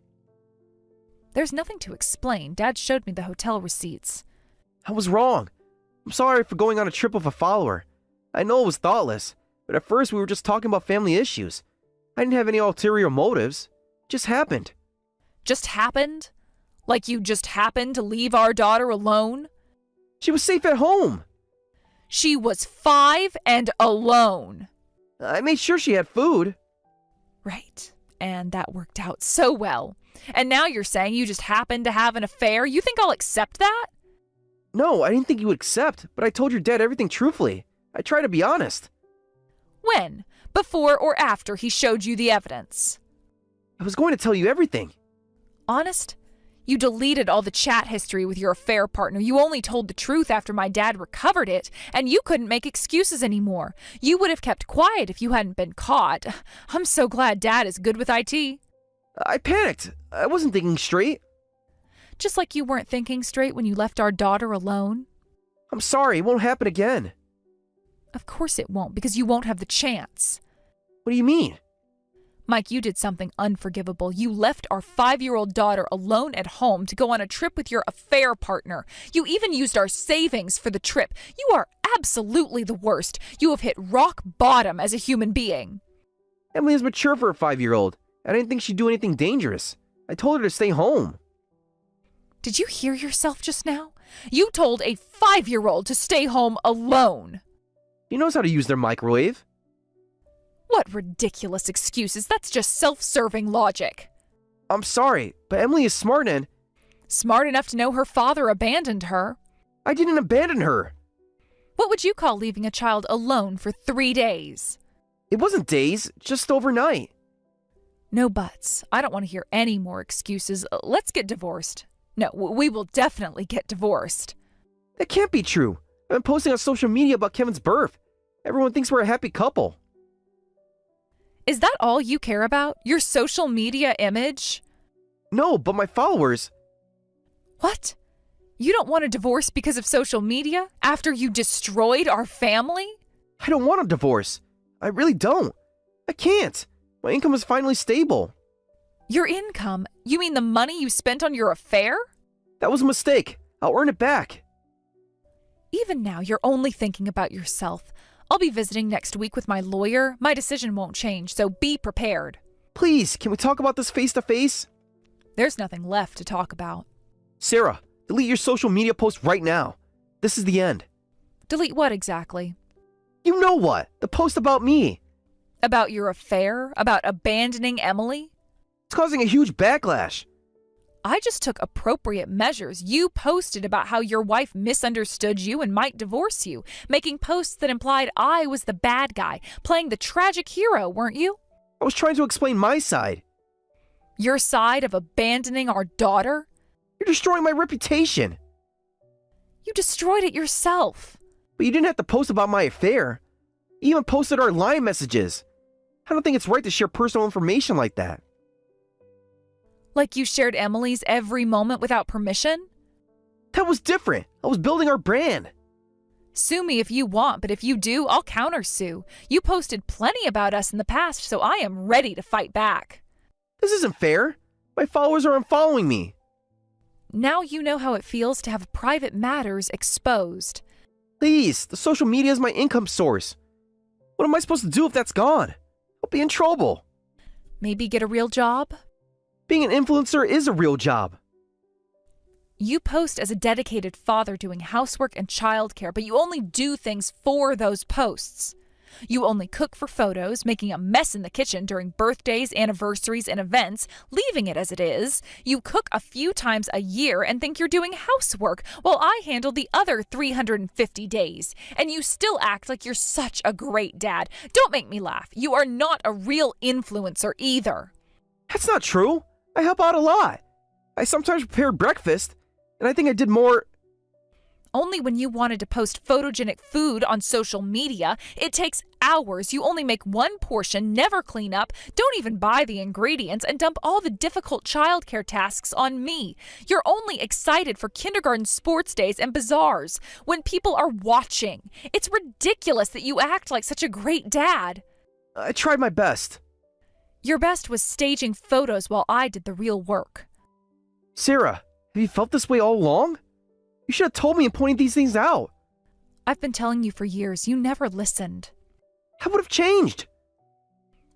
There's nothing to explain. Dad showed me the hotel receipts. I was wrong. I'm sorry for going on a trip with a follower. I know it was thoughtless, but at first we were just talking about family issues. I didn't have any ulterior motives. It just happened. Just happened? Like you just happened to leave our daughter alone? She was safe at home. She was 5 and alone. I made sure she had food. Right. And that worked out so well. And now you're saying you just happened to have an affair? You think I'll accept that? No, I didn't think you would accept, but I told your dad everything truthfully. I try to be honest. When? Before or after he showed you the evidence? I was going to tell you everything. Honest? You deleted all the chat history with your affair partner. You only told the truth after my dad recovered it, and you couldn't make excuses anymore. You would have kept quiet if you hadn't been caught. I'm so glad Dad is good with IT. I panicked. I wasn't thinking straight. Just like you weren't thinking straight when you left our daughter alone. I'm sorry, it won't happen again. Of course it won't, because you won't have the chance. What do you mean? Mike, you did something unforgivable. You left our 5-year-old daughter alone at home to go on a trip with your affair partner. You even used our savings for the trip. You are absolutely the worst. You have hit rock bottom as a human being. Emily is mature for a 5-year-old. I didn't think she'd do anything dangerous. I told her to stay home. Did you hear yourself just now? You told a 5-year-old to stay home alone. She knows how to use their microwave. What ridiculous excuses. That's just self-serving logic. I'm sorry, but Emily is smart and... Smart enough to know her father abandoned her. I didn't abandon her. What would you call leaving a child alone for 3 days? It wasn't days, just overnight. No buts. I don't want to hear any more excuses. Let's get divorced. No, we will definitely get divorced. That can't be true. I've been posting on social media about Kevin's birth. Everyone thinks we're a happy couple. Is that all you care about? Your social media image? No, but my followers. What? You don't want a divorce because of social media after you destroyed our family? I don't want a divorce. I really don't. I can't. My income is finally stable. Your income? You mean the money you spent on your affair? That was a mistake. I'll earn it back. Even now, you're only thinking about yourself. I'll be visiting next week with my lawyer. My decision won't change, so be prepared. Please, can we talk about this face to face? There's nothing left to talk about. Sarah, delete your social media post right now. This is the end. Delete what exactly? You know what? The post about me. About your affair? About abandoning Emily? It's causing a huge backlash. I just took appropriate measures. You posted about how your wife misunderstood you and might divorce you, making posts that implied I was the bad guy, playing the tragic hero, weren't you? I was trying to explain my side. Your side of abandoning our daughter? You're destroying my reputation. You destroyed it yourself. But you didn't have to post about my affair. You even posted our line messages. I don't think it's right to share personal information like that. Like you shared Emily's every moment without permission? That was different. I was building our brand. Sue me if you want, but if you do, I'll countersue. You posted plenty about us in the past, so I am ready to fight back. This isn't fair. My followers are unfollowing me. Now you know how it feels to have private matters exposed. Please, the social media is my income source. What am I supposed to do if that's gone? I'll be in trouble. Maybe get a real job? Being an influencer is a real job. You post as a dedicated father doing housework and childcare, but you only do things for those posts. You only cook for photos, making a mess in the kitchen during birthdays, anniversaries, and events, leaving it as it is. You cook a few times a year and think you're doing housework, while I handle the other 350 days. And you still act like you're such a great dad. Don't make me laugh. You are not a real influencer either. That's not true. I help out a lot. I sometimes prepare breakfast, and I think I did more. Only when you wanted to post photogenic food on social media. It takes hours. You only make one portion, never clean up, don't even buy the ingredients, and dump all the difficult childcare tasks on me. You're only excited for kindergarten sports days and bazaars when people are watching. It's ridiculous that you act like such a great dad. I tried my best. Your best was staging photos while I did the real work. Sarah, have you felt this way all along? You should have told me and pointed these things out. I've been telling you for years. You never listened. I would have changed.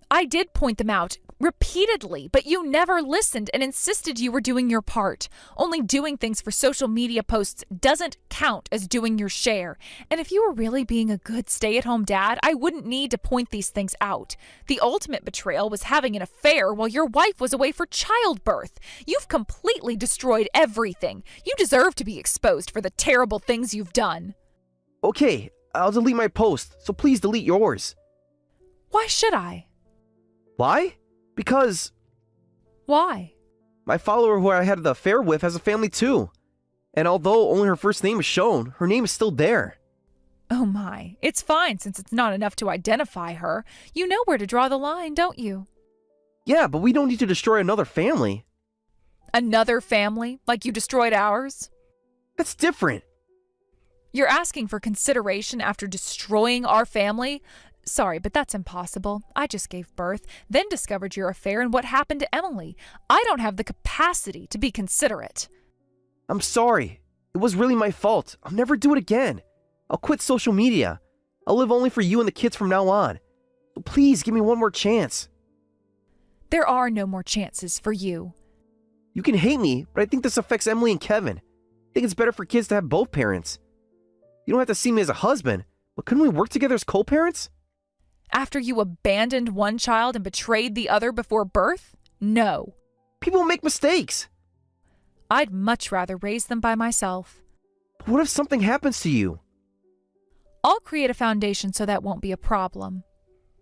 I did point them out repeatedly, but you never listened and insisted you were doing your part. Only doing things for social media posts doesn't count as doing your share. And if you were really being a good stay-at-home dad, I wouldn't need to point these things out. The ultimate betrayal was having an affair while your wife was away for childbirth. You've completely destroyed everything. You deserve to be exposed for the terrible things you've done. Okay, I'll delete my post, so please delete yours. Why should I? Why? Because Why? my follower who I had the affair with has a family too. And although only her first name is shown, her name is still there. Oh my, it's fine since it's not enough to identify her. You know where to draw the line, don't you? Yeah, but we don't need to destroy another family. Another family, like you destroyed ours? That's different. You're asking for consideration after destroying our family? Sorry, but that's impossible. I just gave birth, then discovered your affair and what happened to Emily. I don't have the capacity to be considerate. I'm sorry. It was really my fault. I'll never do it again. I'll quit social media. I'll live only for you and the kids from now on. So please give me one more chance. There are no more chances for you. You can hate me, but I think this affects Emily and Kevin. I think it's better for kids to have both parents. You don't have to see me as a husband, but couldn't we work together as co-parents? After you abandoned one child and betrayed the other before birth? No. People make mistakes. I'd much rather raise them by myself. But what if something happens to you? I'll create a foundation so that won't be a problem.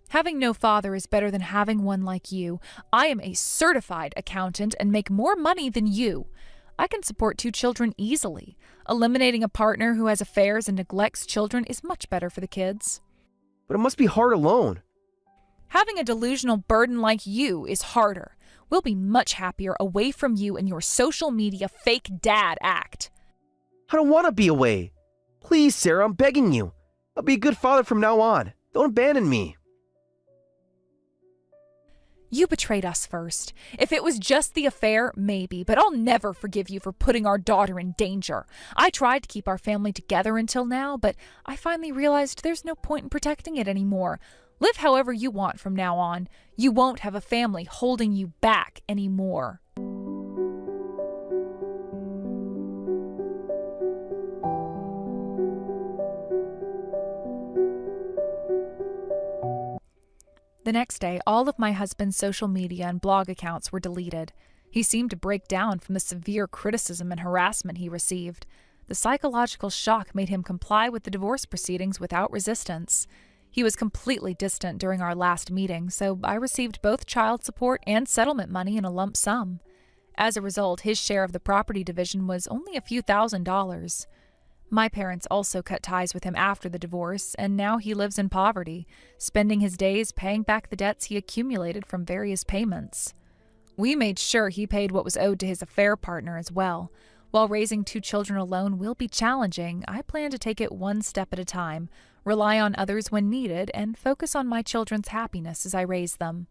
Having no father is better than having one like you. I am a certified accountant and make more money than you. I can support 2 children easily. Eliminating a partner who has affairs and neglects children is much better for the kids. But it must be hard alone. Having a delusional burden like you is harder. We'll be much happier away from you and your social media fake dad act. I don't want to be away. Please, Sarah, I'm begging you. I'll be a good father from now on. Don't abandon me. You betrayed us first. If it was just the affair, maybe, but I'll never forgive you for putting our daughter in danger. I tried to keep our family together until now, but I finally realized there's no point in protecting it anymore. Live however you want from now on. You won't have a family holding you back anymore. The next day, all of my husband's social media and blog accounts were deleted. He seemed to break down from the severe criticism and harassment he received. The psychological shock made him comply with the divorce proceedings without resistance. He was completely distant during our last meeting, so I received both child support and settlement money in a lump sum. As a result, his share of the property division was only a few $1,000s. My parents also cut ties with him after the divorce, and now he lives in poverty, spending his days paying back the debts he accumulated from various payments. We made sure he paid what was owed to his affair partner as well. While raising 2 children alone will be challenging, I plan to take it one step at a time, rely on others when needed, and focus on my children's happiness as I raise them.